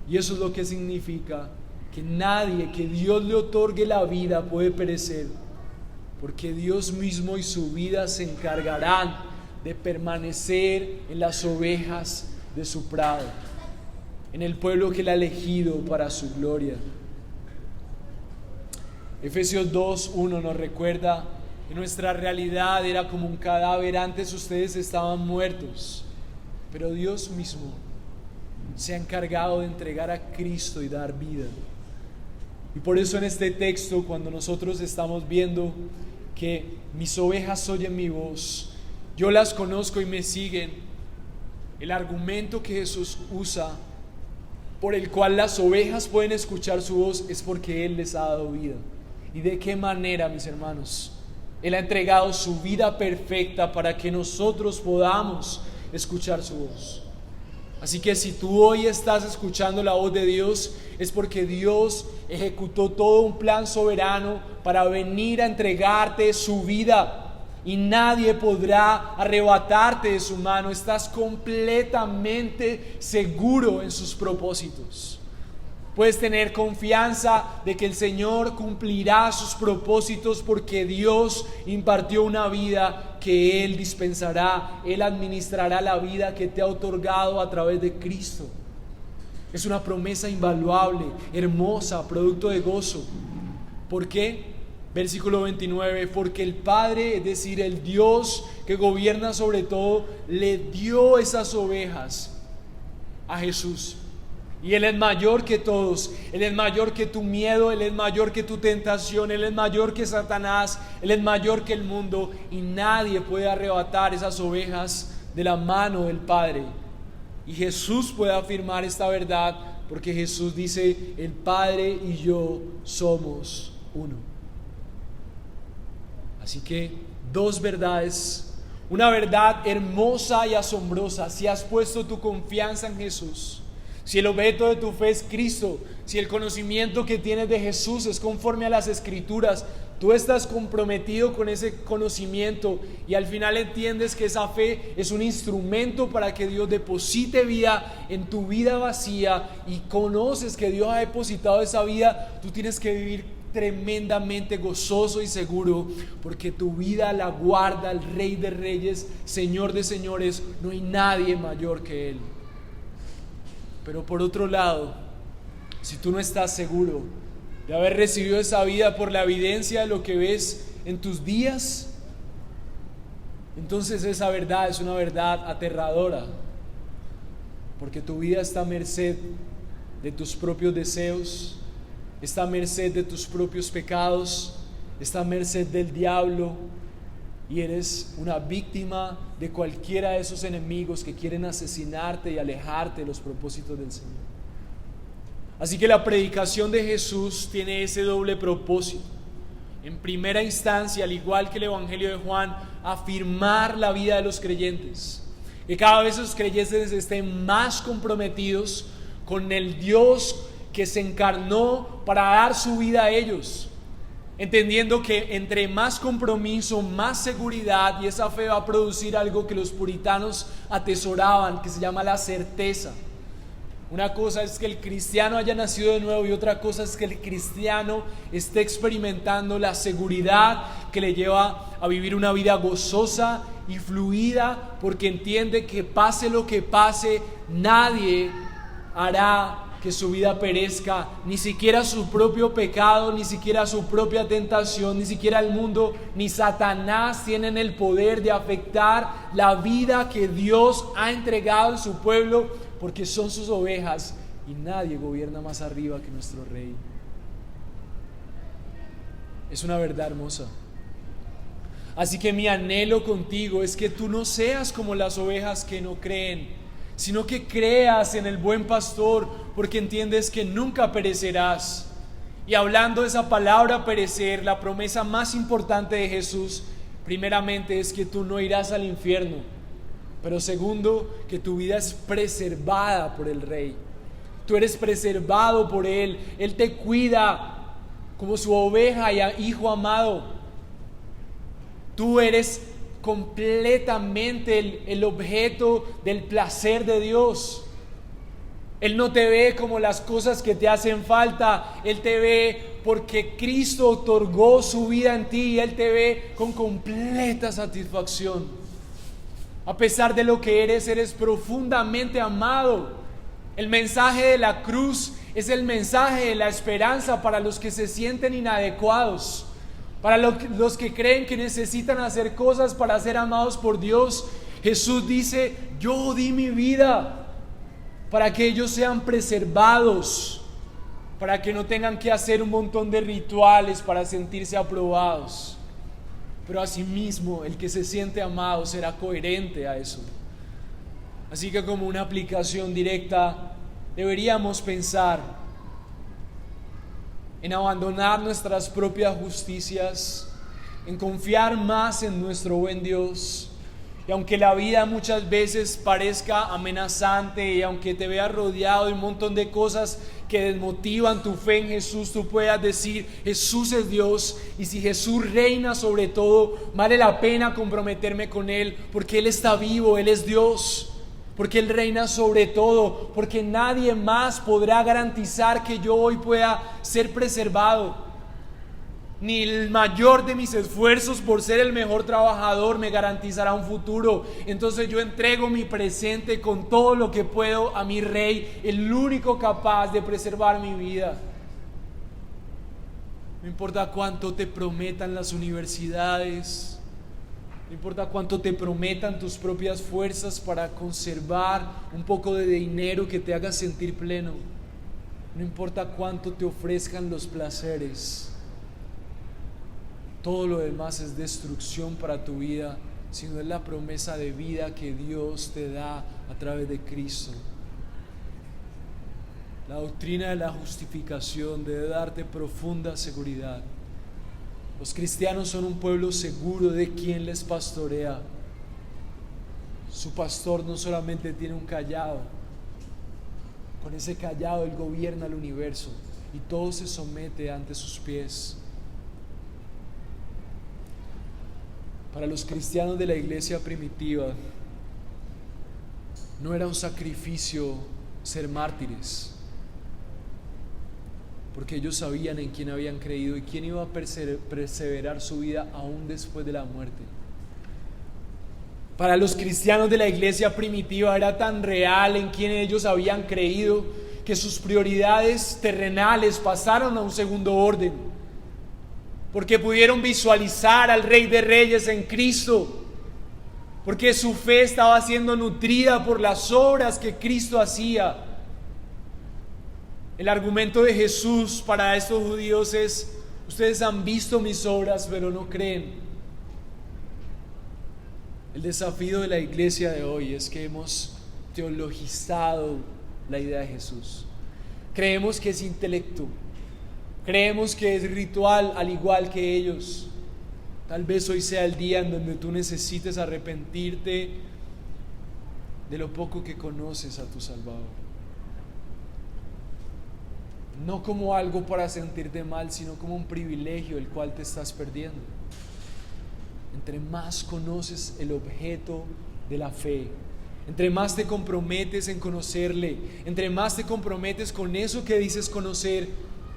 Y eso es lo que significa que nadie que Dios le otorgue la vida puede perecer, porque Dios mismo y su vida se encargarán de permanecer en las ovejas de su prado, en el pueblo que Él ha elegido para su gloria. Efesios 2:1 nos recuerda que nuestra realidad era como un cadáver. Antes ustedes estaban muertos, pero Dios mismo se ha encargado de entregar a Cristo y dar vida. Y por eso en este texto, cuando nosotros estamos viendo que mis ovejas oyen mi voz, yo las conozco y me siguen, el argumento que Jesús usa por el cual las ovejas pueden escuchar su voz es porque Él les ha dado vida. ¿Y de qué manera, mis hermanos? Él ha entregado su vida perfecta para que nosotros podamos escuchar su voz. Así que si tú hoy estás escuchando la voz de Dios, es porque Dios ejecutó todo un plan soberano para venir a entregarte su vida, y nadie podrá arrebatarte de su mano. Estás completamente seguro en sus propósitos. Puedes tener confianza de que el Señor cumplirá sus propósitos, porque Dios impartió una vida que Él dispensará. Él administrará la vida que te ha otorgado a través de Cristo. Es una promesa invaluable, hermosa, producto de gozo. ¿Por qué? Versículo 29, porque el Padre, es decir, el Dios que gobierna sobre todo, le dio esas ovejas a Jesús. Y Él es mayor que todos. Él es mayor que tu miedo, Él es mayor que tu tentación, Él es mayor que Satanás, Él es mayor que el mundo, y nadie puede arrebatar esas ovejas de la mano del Padre. Y Jesús puede afirmar esta verdad, porque Jesús dice: el Padre y yo somos uno. Así que dos verdades, una verdad hermosa y asombrosa. Si has puesto tu confianza en Jesús, si el objeto de tu fe es Cristo, si el conocimiento que tienes de Jesús es conforme a las Escrituras, tú estás comprometido con ese conocimiento y al final entiendes que esa fe es un instrumento para que Dios deposite vida en tu vida vacía, y conoces que Dios ha depositado esa vida, tú tienes que vivir tremendamente gozoso y seguro, porque tu vida la guarda el Rey de Reyes, Señor de Señores. No hay nadie mayor que Él. Pero por otro lado, si tú no estás seguro de haber recibido esa vida por la evidencia de lo que ves en tus días, entonces esa verdad es una verdad aterradora, porque tu vida está a merced de tus propios deseos, está a merced de tus propios pecados, está a merced del diablo, y eres una víctima de cualquiera de esos enemigos que quieren asesinarte y alejarte de los propósitos del Señor. Así que la predicación de Jesús tiene ese doble propósito. En primera instancia, al igual que el Evangelio de Juan, afirmar la vida de los creyentes, que cada vez los creyentes estén más comprometidos con el Dios que se encarnó para dar su vida a ellos, entendiendo que entre más compromiso, más seguridad, y esa fe va a producir algo que los puritanos atesoraban, que se llama la certeza. Una cosa es que el cristiano haya nacido de nuevo, y otra cosa es que el cristiano esté experimentando la seguridad que le lleva a vivir una vida gozosa y fluida, porque entiende que pase lo que pase, nadie hará que su vida perezca. Ni siquiera su propio pecado, ni siquiera su propia tentación, ni siquiera el mundo, ni Satanás tienen el poder de afectar la vida que Dios ha entregado a su pueblo, porque son sus ovejas y nadie gobierna más arriba que nuestro Rey. Es una verdad hermosa. Así que mi anhelo contigo es que tú no seas como las ovejas que no creen, sino que creas en el buen pastor, porque entiendes que nunca perecerás. Y hablando de esa palabra perecer, la promesa más importante de Jesús, primeramente es que tú no irás al infierno, pero segundo, que tu vida es preservada por el Rey. Tú eres preservado por Él. Él te cuida como su oveja y hijo amado. Tú eres completamente el objeto del placer de Dios. Él no te ve como las cosas que te hacen falta. Él te ve porque Cristo otorgó su vida en ti y Él te ve con completa satisfacción. A pesar de lo que eres profundamente amado. El mensaje de la cruz es el mensaje de la esperanza para los que se sienten inadecuados. Para los que creen que necesitan hacer cosas para ser amados por Dios. Jesús dice: yo di mi vida para que ellos sean preservados, para que no tengan que hacer un montón de rituales para sentirse aprobados. Pero asimismo, el que se siente amado será coherente a eso. Así que, como una aplicación directa, deberíamos pensar en abandonar nuestras propias justicias, en confiar más en nuestro buen Dios. Y aunque la vida muchas veces parezca amenazante y aunque te veas rodeado de un montón de cosas que desmotivan tu fe en Jesús, tú puedas decir: Jesús es Dios, y si Jesús reina sobre todo, vale la pena comprometerme con Él, porque Él está vivo, Él es Dios. Porque Él reina sobre todo, porque nadie más podrá garantizar que yo hoy pueda ser preservado. Ni el mayor de mis esfuerzos por ser el mejor trabajador me garantizará un futuro. Entonces yo entrego mi presente con todo lo que puedo a mi Rey, el único capaz de preservar mi vida. No importa cuánto te prometan las universidades, no importa cuánto te prometan tus propias fuerzas para conservar un poco de dinero que te haga sentir pleno. No importa cuánto te ofrezcan los placeres. Todo lo demás es destrucción para tu vida, sino es la promesa de vida que Dios te da a través de Cristo. La doctrina de la justificación debe darte profunda seguridad. Los cristianos son un pueblo seguro de quien les pastorea. Su pastor no solamente tiene un cayado, con ese cayado Él gobierna el universo y todo se somete ante sus pies. Para los cristianos de la iglesia primitiva, no era un sacrificio ser mártires, porque ellos sabían en quién habían creído y quién iba a perseverar su vida aún después de la muerte. Para los cristianos de la iglesia primitiva era tan real en quién ellos habían creído que sus prioridades terrenales pasaron a un segundo orden, porque pudieron visualizar al Rey de Reyes en Cristo, porque su fe estaba siendo nutrida por las obras que Cristo hacía. El argumento de Jesús para estos judíos es: ustedes han visto mis obras, pero no creen. El desafío de la iglesia de hoy es que hemos teologizado la idea de Jesús. Creemos que es intelecto, creemos que es ritual al igual que ellos. Tal vez hoy sea el día en donde tú necesites arrepentirte de lo poco que conoces a tu Salvador. No como algo para sentirte mal, sino como un privilegio el cual te estás perdiendo. Entre más conoces el objeto de la fe, entre más te comprometes en conocerle, entre más te comprometes con eso que dices conocer,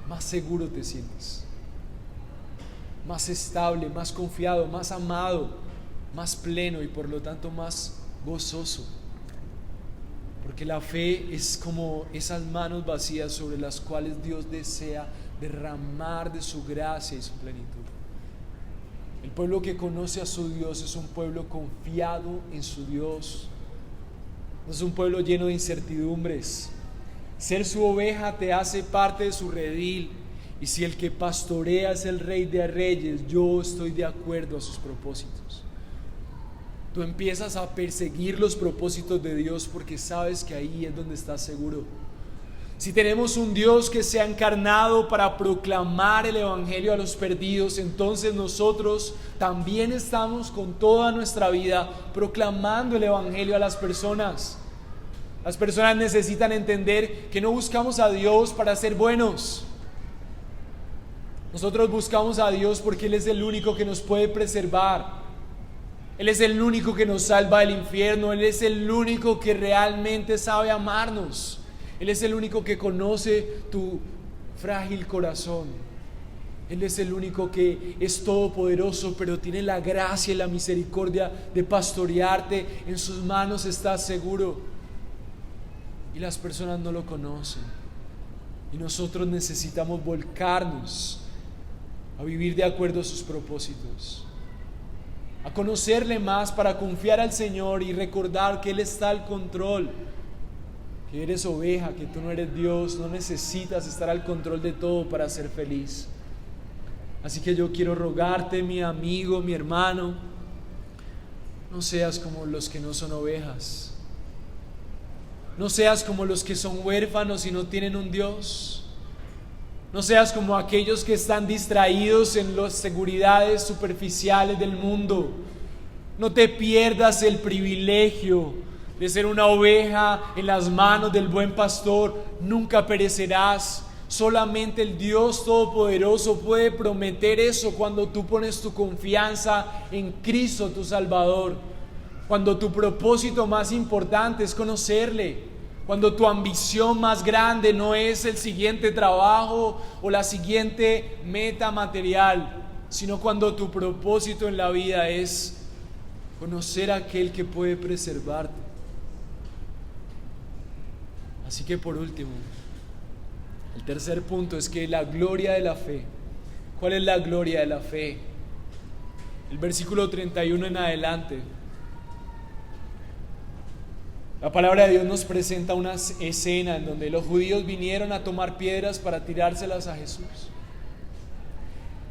más seguro te sientes, más estable, más confiado, más amado, más pleno y por lo tanto más gozoso. Porque la fe es como esas manos vacías sobre las cuales Dios desea derramar de su gracia y su plenitud. El pueblo que conoce a su Dios es un pueblo confiado en su Dios. No es un pueblo lleno de incertidumbres. Ser su oveja te hace parte de su redil. Y si el que pastorea es el Rey de Reyes, yo estoy de acuerdo a sus propósitos. Tú empiezas a perseguir los propósitos de Dios porque sabes que ahí es donde estás seguro. Si tenemos un Dios que se ha encarnado para proclamar el evangelio a los perdidos, entonces nosotros también estamos con toda nuestra vida proclamando el evangelio a las personas. Las personas necesitan entender que no buscamos a Dios para ser buenos. Nosotros buscamos a Dios porque Él es el único que nos puede preservar. Él es el único que nos salva del infierno. Él es el único que realmente sabe amarnos. Él es el único que conoce tu frágil corazón. Él es el único que es todopoderoso, pero tiene la gracia y la misericordia de pastorearte. En sus manos estás seguro. Y las personas no lo conocen. Y nosotros necesitamos volcarnos a vivir de acuerdo a sus propósitos, a conocerle más para confiar al Señor y recordar que Él está al control, que eres oveja, que tú no eres Dios, no necesitas estar al control de todo para ser feliz. Así que yo quiero rogarte, mi amigo, mi hermano, no seas como los que no son ovejas, no seas como los que son huérfanos y no tienen un Dios. No seas como aquellos que están distraídos en las seguridades superficiales del mundo. No te pierdas el privilegio de ser una oveja en las manos del buen pastor. Nunca perecerás. Solamente el Dios Todopoderoso puede prometer eso cuando tú pones tu confianza en Cristo, tu Salvador. Cuando tu propósito más importante es conocerle. Cuando tu ambición más grande no es el siguiente trabajo o la siguiente meta material, sino cuando tu propósito en la vida es conocer a aquel que puede preservarte. Así que por último, el tercer punto es que la gloria de la fe. ¿Cuál es la gloria de la fe? El versículo 31 en adelante. La palabra de Dios nos presenta una escena en donde los judíos vinieron a tomar piedras para tirárselas a Jesús.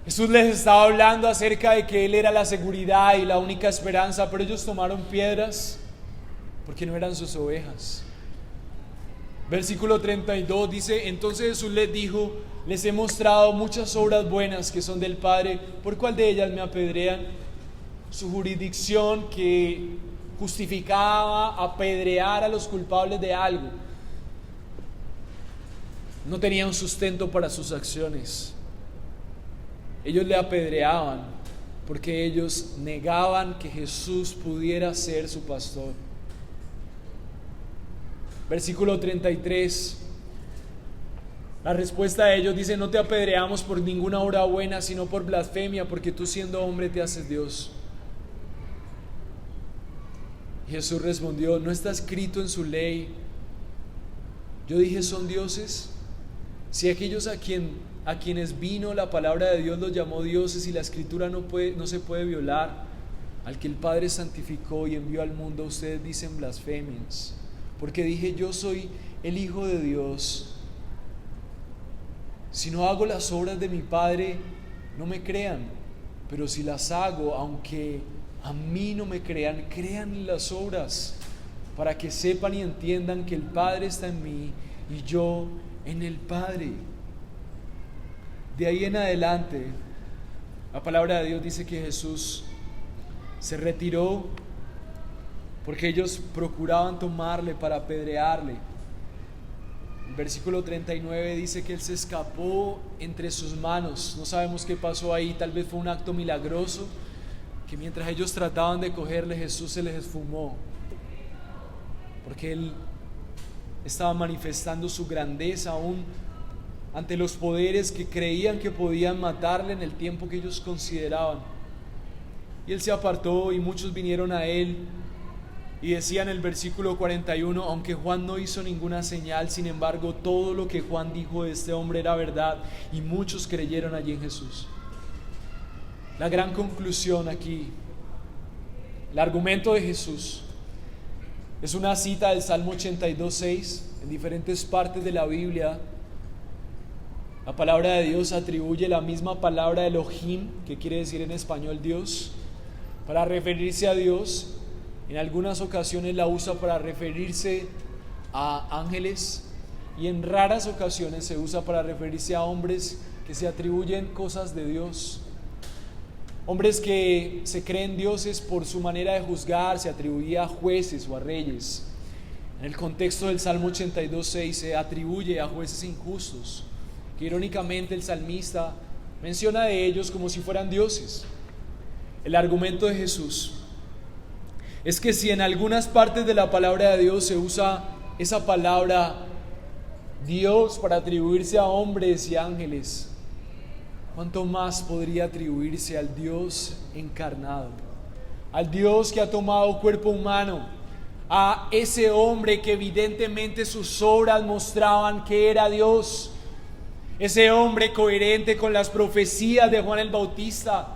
Jesús les estaba hablando acerca de que Él era la seguridad y la única esperanza, pero ellos tomaron piedras porque no eran sus ovejas. Versículo 32 dice: entonces Jesús les dijo: les he mostrado muchas obras buenas que son del Padre, ¿por cuál de ellas me apedrean? Su jurisdicción que justificaba apedrear a los culpables de algo no tenía un sustento para sus acciones. Ellos le apedreaban porque ellos negaban que Jesús pudiera ser su pastor. Versículo 33, la respuesta de ellos dice: no te apedreamos por ninguna obra buena, sino por blasfemia, porque tú siendo hombre te haces Dios. Jesús respondió: ¿no está escrito en su ley? Yo dije: ¿son dioses? Si aquellos a quienes vino la palabra de Dios los llamó dioses, y la escritura no se puede violar, al que el Padre santificó y envió al mundo, ustedes dicen blasfemias. Porque dije: yo soy el Hijo de Dios. Si no hago las obras de mi Padre, no me crean, pero si las hago, aunque a mí no me crean, crean en las obras, para que sepan y entiendan que el Padre está en mí y yo en el Padre. De ahí en adelante, la palabra de Dios dice que Jesús se retiró porque ellos procuraban tomarle para apedrearle. El versículo 39 dice que Él se escapó entre sus manos. No sabemos qué pasó ahí, tal vez fue un acto milagroso, que mientras ellos trataban de cogerle, Jesús se les esfumó, porque Él estaba manifestando su grandeza aún ante los poderes que creían que podían matarle en el tiempo que ellos consideraban. Y Él se apartó y muchos vinieron a Él Y decía en el versículo 41, aunque Juan no hizo ninguna señal, sin embargo, todo lo que Juan dijo de este hombre era verdad, y muchos creyeron allí en Jesús. La gran conclusión aquí, el argumento de Jesús, es una cita del Salmo 82:6. En diferentes partes de la Biblia, la palabra de Dios atribuye la misma palabra Elohim, que quiere decir en español Dios, para referirse a Dios. En algunas ocasiones la usa para referirse a ángeles, y en raras ocasiones se usa para referirse a hombres que se atribuyen cosas de Dios. Hombres que se creen dioses por su manera de juzgar, se atribuía a jueces o a reyes. En el contexto del Salmo 82:6 se atribuye a jueces injustos, que irónicamente el salmista menciona de ellos como si fueran dioses. El argumento de Jesús es que si en algunas partes de la palabra de Dios se usa esa palabra Dios para atribuirse a hombres y ángeles, ¿cuánto más podría atribuirse al Dios encarnado? Al Dios que ha tomado cuerpo humano, a ese hombre que evidentemente sus obras mostraban que era Dios, ese hombre coherente con las profecías de Juan el Bautista.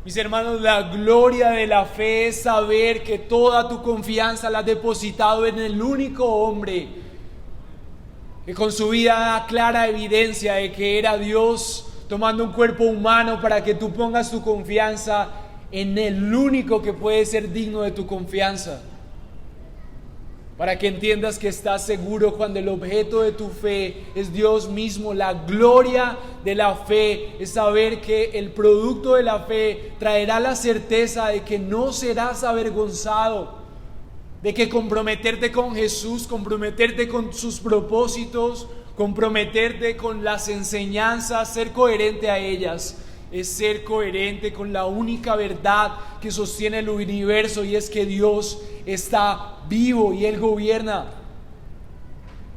Mis hermanos, la gloria de la fe es saber que toda tu confianza la has depositado en el único hombre que con su vida da clara evidencia de que era Dios tomando un cuerpo humano, para que tú pongas tu confianza en el único que puede ser digno de tu confianza, para que entiendas que estás seguro cuando el objeto de tu fe es Dios mismo. La gloria de la fe es saber que el producto de la fe traerá la certeza de que no serás avergonzado, de que comprometerte con Jesús, comprometerte con sus propósitos, comprometerte con las enseñanzas, ser coherente a ellas, es ser coherente con la única verdad que sostiene el universo, y es que Dios está vivo y Él gobierna.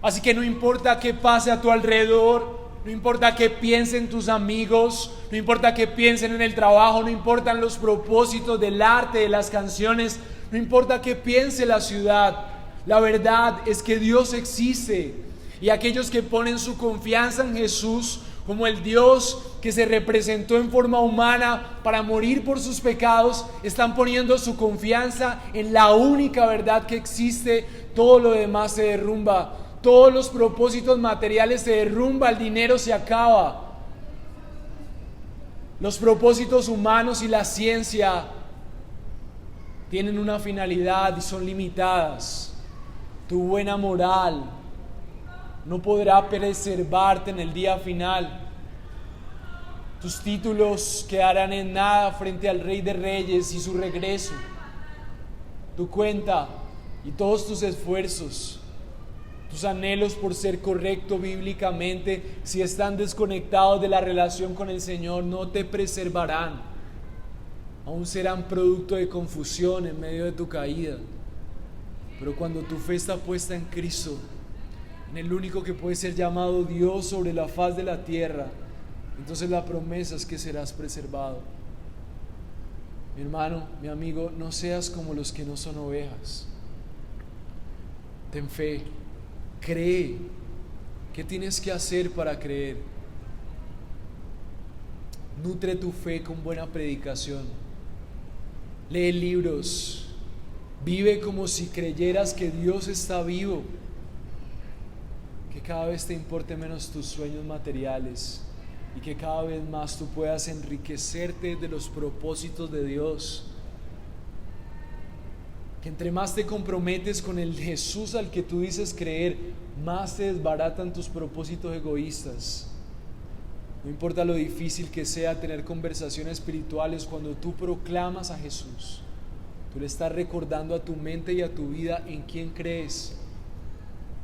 Así que no importa qué pase a tu alrededor, no importa qué piensen tus amigos, no importa qué piensen en el trabajo, no importan los propósitos del arte, de las canciones, no importa qué piense la ciudad, la verdad es que Dios existe. Y aquellos que ponen su confianza en Jesús como el Dios que se representó en forma humana para morir por sus pecados, están poniendo su confianza en la única verdad que existe. Todo lo demás se derrumba, todos los propósitos materiales se derrumban, el dinero se acaba. Los propósitos humanos y la ciencia tienen una finalidad y son limitadas. Tu buena moral no podrá preservarte en el día final. Tus títulos quedarán en nada frente al Rey de Reyes y su regreso. Tu cuenta y todos tus esfuerzos, tus anhelos por ser correcto bíblicamente, si están desconectados de la relación con el Señor, no te preservarán. Aún serán producto de confusión en medio de tu caída. Pero cuando tu fe está puesta en Cristo, en el único que puede ser llamado Dios sobre la faz de la tierra, entonces la promesa es que serás preservado. Mi hermano, mi amigo, no seas como los que no son ovejas. Ten fe, cree. ¿Qué tienes que hacer para creer? Nutre tu fe con buena predicación. Lee libros. Vive como si creyeras que Dios está vivo. Que cada vez te importe menos tus sueños materiales y que cada vez más tú puedas enriquecerte de los propósitos de Dios. Que entre más te comprometes con el Jesús al que tú dices creer, más se desbaratan tus propósitos egoístas. No importa lo difícil que sea tener conversaciones espirituales, cuando tú proclamas a Jesús, tú le estás recordando a tu mente y a tu vida en quién crees.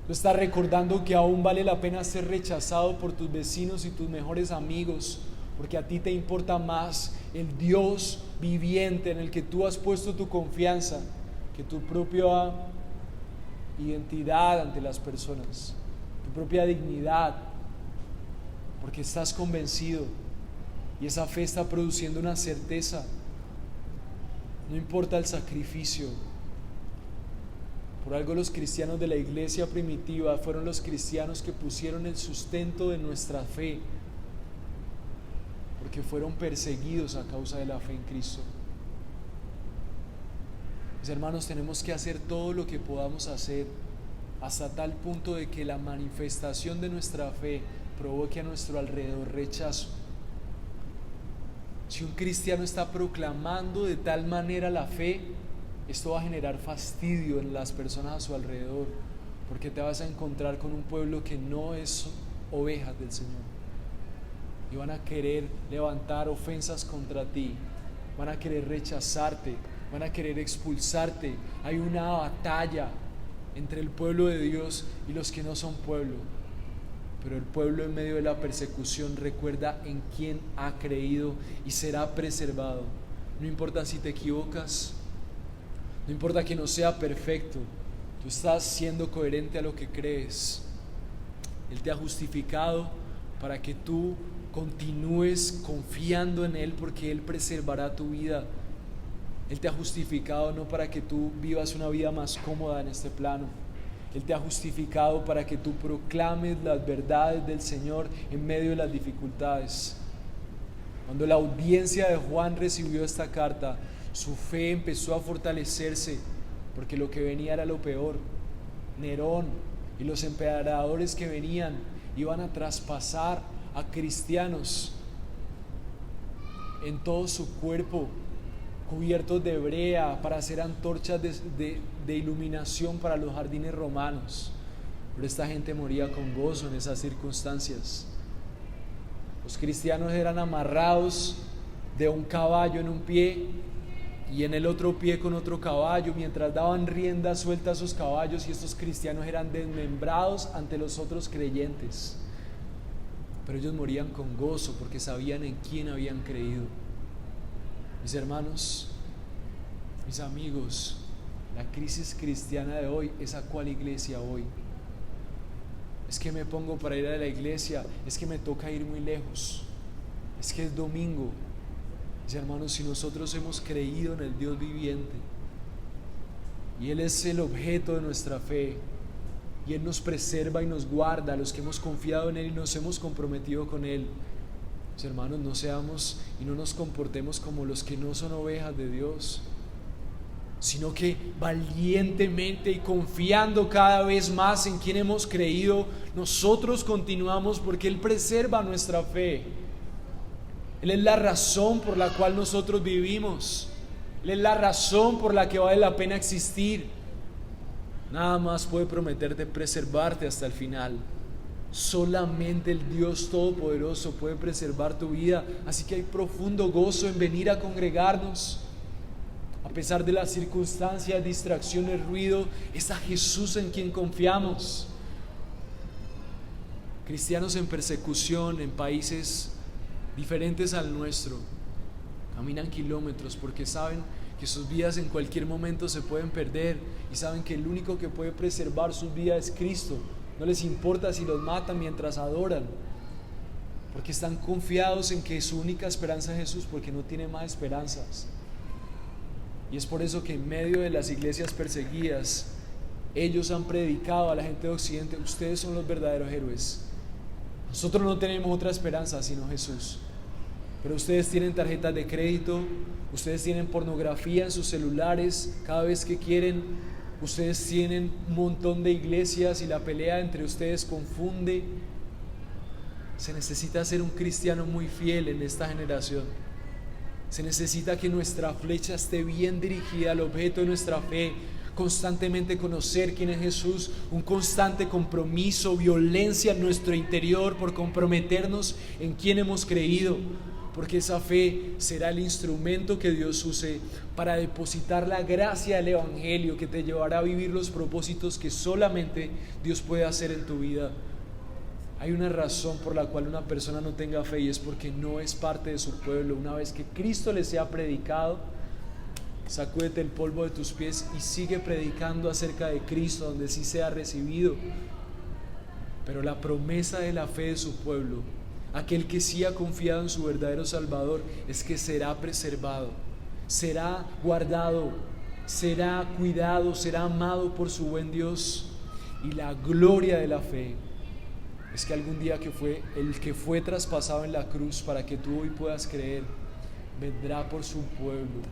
Tú estás recordando que aún vale la pena ser rechazado por tus vecinos y tus mejores amigos, porque a ti te importa más el Dios viviente en el que tú has puesto tu confianza que tu propia identidad ante las personas, tu propia dignidad, porque estás convencido y esa fe está produciendo una certeza. No importa el sacrificio, Por algo los cristianos de la iglesia primitiva fueron los cristianos que pusieron el sustento de nuestra fe, porque fueron perseguidos a causa de la fe en Cristo. Mis hermanos, tenemos que hacer todo lo que podamos hacer hasta tal punto de que la manifestación de nuestra fe provoque a nuestro alrededor rechazo. Si un cristiano está proclamando de tal manera la fe, esto va a generar fastidio en las personas a su alrededor, porque te vas a encontrar con un pueblo que no es ovejas del Señor, y van a querer levantar ofensas contra ti, van a querer rechazarte, van a querer expulsarte. Hay una batalla entre el pueblo de Dios y los que no son pueblo, pero el pueblo en medio de la persecución recuerda en quién ha creído y será preservado. No importa si te equivocas, no importa que no sea perfecto, tú estás siendo coherente a lo que crees. Él te ha justificado para que tú continúes confiando en Él, porque Él preservará tu vida. Él te ha justificado no para que tú vivas una vida más cómoda en este plano. Él te ha justificado para que tú proclames las verdades del Señor en medio de las dificultades. Cuando la audiencia de Juan recibió esta carta, su fe empezó a fortalecerse, porque lo que venía era lo peor. Nerón y los emperadores que venían iban a traspasar a cristianos en todo su cuerpo, cubiertos de brea, para hacer antorchas de iluminación para los jardines romanos. Pero esta gente moría con gozo en esas circunstancias. Los cristianos eran amarrados de un caballo en un pie y en el otro pie con otro caballo, mientras daban rienda suelta a sus caballos, y estos cristianos eran desmembrados ante los otros creyentes. Pero ellos morían con gozo porque sabían en quién habían creído. Mis hermanos, mis amigos, la crisis cristiana de hoy es a cuál iglesia voy. Es que me pongo para ir a la iglesia, es que me toca ir muy lejos, es que es domingo. Mis hermanos, si nosotros hemos creído en el Dios viviente y Él es el objeto de nuestra fe, y Él nos preserva y nos guarda, los que hemos confiado en Él y nos hemos comprometido con Él, mis hermanos, no seamos y no nos comportemos como los que no son ovejas de Dios, sino que valientemente y confiando cada vez más en quien hemos creído, nosotros continuamos, porque Él preserva nuestra fe. Él es la razón por la cual nosotros vivimos. Él es la razón por la que vale la pena existir. Nada más puede prometerte preservarte hasta el final. Solamente el Dios Todopoderoso puede preservar tu vida. Así que hay profundo gozo en venir a congregarnos. A pesar de las circunstancias, distracciones, ruido, es a Jesús en quien confiamos. Cristianos en persecución en países diferentes al nuestro caminan kilómetros porque saben que sus vidas en cualquier momento se pueden perder, y saben que el único que puede preservar sus vidas es Cristo. No les importa si los matan mientras adoran, porque están confiados en que su única esperanza es Jesús, porque no tiene más esperanzas. Y es por eso que en medio de las iglesias perseguidas, ellos han predicado a la gente de Occidente: ustedes son los verdaderos héroes. Nosotros no tenemos otra esperanza sino Jesús. Pero ustedes tienen tarjetas de crédito, ustedes tienen pornografía en sus celulares cada vez que quieren, ustedes tienen un montón de iglesias y la pelea entre ustedes confunde. Se necesita ser un cristiano muy fiel en esta generación. Se necesita que nuestra flecha esté bien dirigida al objeto de nuestra fe, constantemente conocer quién es Jesús, un constante compromiso, violencia en nuestro interior por comprometernos en quién hemos creído, porque esa fe será el instrumento que Dios use para depositar la gracia del Evangelio que te llevará a vivir los propósitos que solamente Dios puede hacer en tu vida. Hay una razón por la cual una persona no tenga fe, y es porque no es parte de su pueblo. Una vez que Cristo le sea predicado, sacúdete el polvo de tus pies y sigue predicando acerca de Cristo donde sí sea recibido. Pero la promesa de la fe de su pueblo, aquel que sí ha confiado en su verdadero Salvador, es que será preservado, será guardado, será cuidado, será amado por su buen Dios. Y la gloria de la fe es que algún día el que fue traspasado en la cruz para que tú hoy puedas creer, vendrá por su pueblo.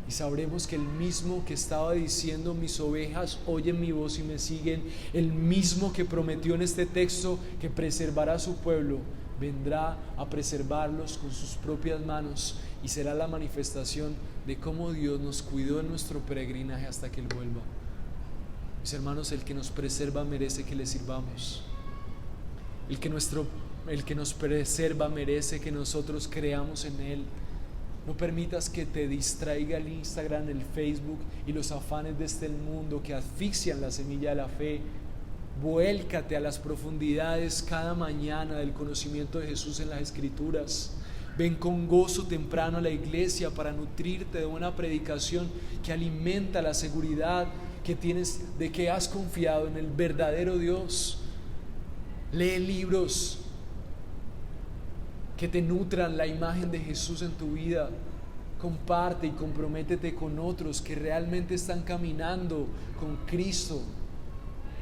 Y sabremos que el mismo que estaba diciendo: mis ovejas oyen mi voz y me siguen, el mismo que prometió en este texto que preservará a su pueblo, vendrá a preservarlos con sus propias manos, y será la manifestación de cómo Dios nos cuidó en nuestro peregrinaje hasta que Él vuelva. Mis hermanos, el que nos preserva merece que le sirvamos. El que nos preserva merece que nosotros creamos en Él. No permitas que te distraiga el Instagram, el Facebook y los afanes de este mundo que asfixian la semilla de la fe. Vuélcate a las profundidades cada mañana del conocimiento de Jesús en las Escrituras. Ven con gozo temprano a la iglesia para nutrirte de una predicación que alimenta la seguridad que tienes de que has confiado en el verdadero Dios. Lee libros que te nutran la imagen de Jesús en tu vida. Comparte y comprométete con otros que realmente están caminando con Cristo.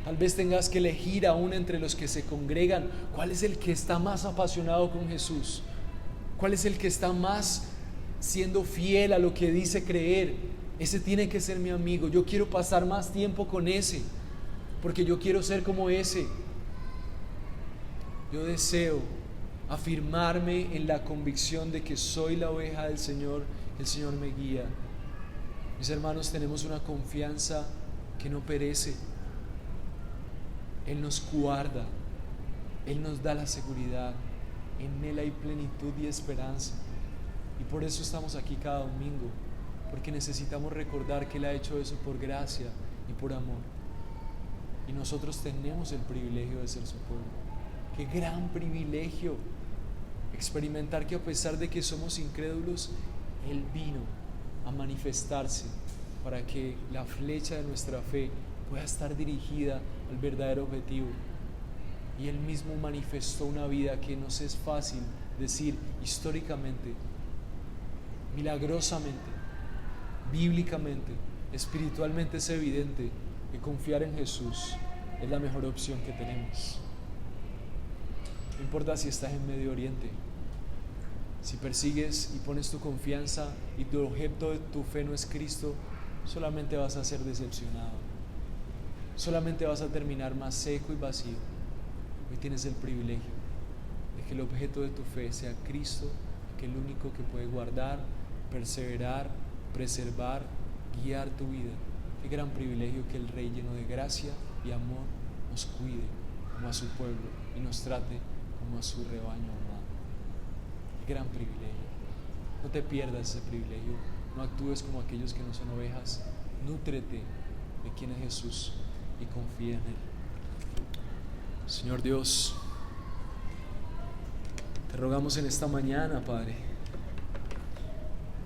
Tal vez tengas que elegir aún entre los que se congregan cuál es el que está más apasionado con Jesús, cuál es el que está más siendo fiel a lo que dice creer. Ese tiene que ser mi amigo. Yo quiero pasar más tiempo con ese, porque yo quiero ser como ese. Yo deseo afirmarme en la convicción de que soy la oveja del Señor. El Señor me guía. Mis hermanos, tenemos una confianza que no perece. Él nos guarda, Él nos da la seguridad, en Él hay plenitud y esperanza. Y por eso estamos aquí cada domingo, porque necesitamos recordar que Él ha hecho eso por gracia y por amor. Y nosotros tenemos el privilegio de ser su pueblo. Qué gran privilegio experimentar que a pesar de que somos incrédulos, Él vino a manifestarse para que la flecha de nuestra fe pueda estar dirigida al verdadero objetivo. Y Él mismo manifestó una vida que nos es fácil decir históricamente, milagrosamente, bíblicamente, espiritualmente es evidente que confiar en Jesús es la mejor opción que tenemos. No importa si estás en Medio Oriente, si persigues y pones tu confianza y tu objeto de tu fe no es Cristo, solamente vas a ser decepcionado, solamente vas a terminar más seco y vacío. Hoy tienes el privilegio de que el objeto de tu fe sea Cristo, que es el único que puede guardar, perseverar, preservar, guiar tu vida. Qué gran privilegio que el Rey lleno de gracia y amor nos cuide como a su pueblo y nos trate como a su rebaño amado. Qué gran privilegio. No te pierdas ese privilegio. No actúes como aquellos que no son ovejas. Nútrete de quién es Jesús y confía en Él. Señor Dios, te rogamos en esta mañana, Padre,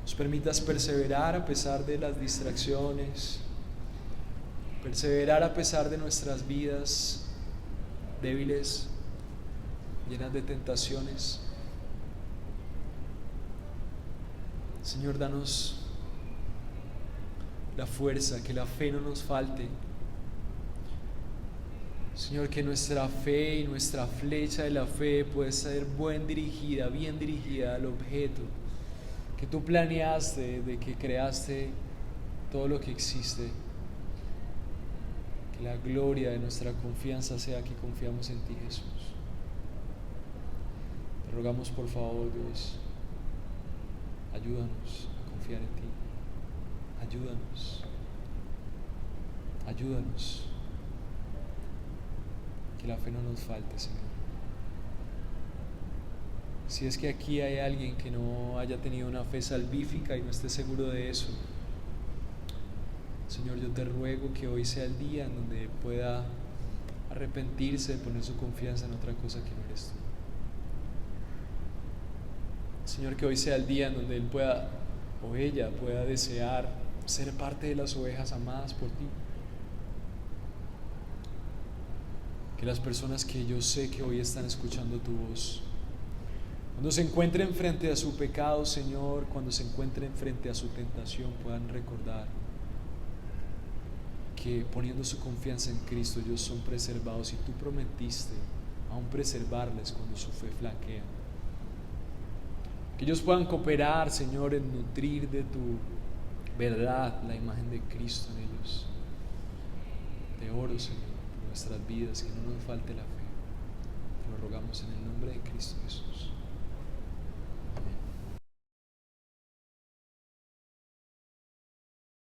nos permitas perseverar a pesar de las distracciones, perseverar a pesar de nuestras vidas débiles, llenas de tentaciones. Señor, danos la fuerza, que la fe no nos falte. Señor, que nuestra fe y nuestra flecha de la fe pueda ser bien dirigida al objeto que tú planeaste de que creaste todo lo que existe. Que la gloria de nuestra confianza sea que confiamos en ti, Jesús. Te rogamos, por favor, Dios, ayúdanos a confiar en ti. Ayúdanos. Que la fe no nos falte, Señor. Si es que aquí hay alguien que no haya tenido una fe salvífica y no esté seguro de eso, Señor, yo te ruego que hoy sea el día en donde pueda arrepentirse de poner su confianza en otra cosa que no eres tú. Señor, que hoy sea el día en donde él pueda, o ella pueda desear ser parte de las ovejas amadas por ti. Que las personas que yo sé que hoy están escuchando tu voz, cuando se encuentren frente a su pecado, Señor, cuando se encuentren frente a su tentación, puedan recordar que poniendo su confianza en Cristo ellos son preservados, y tú prometiste aún preservarles cuando su fe flaquea. Que ellos puedan cooperar, Señor, en nutrir de tu verdad la imagen de Cristo en ellos. Te oro, Señor, por nuestras vidas, que no nos falte la fe. Te lo rogamos en el nombre de Cristo Jesús.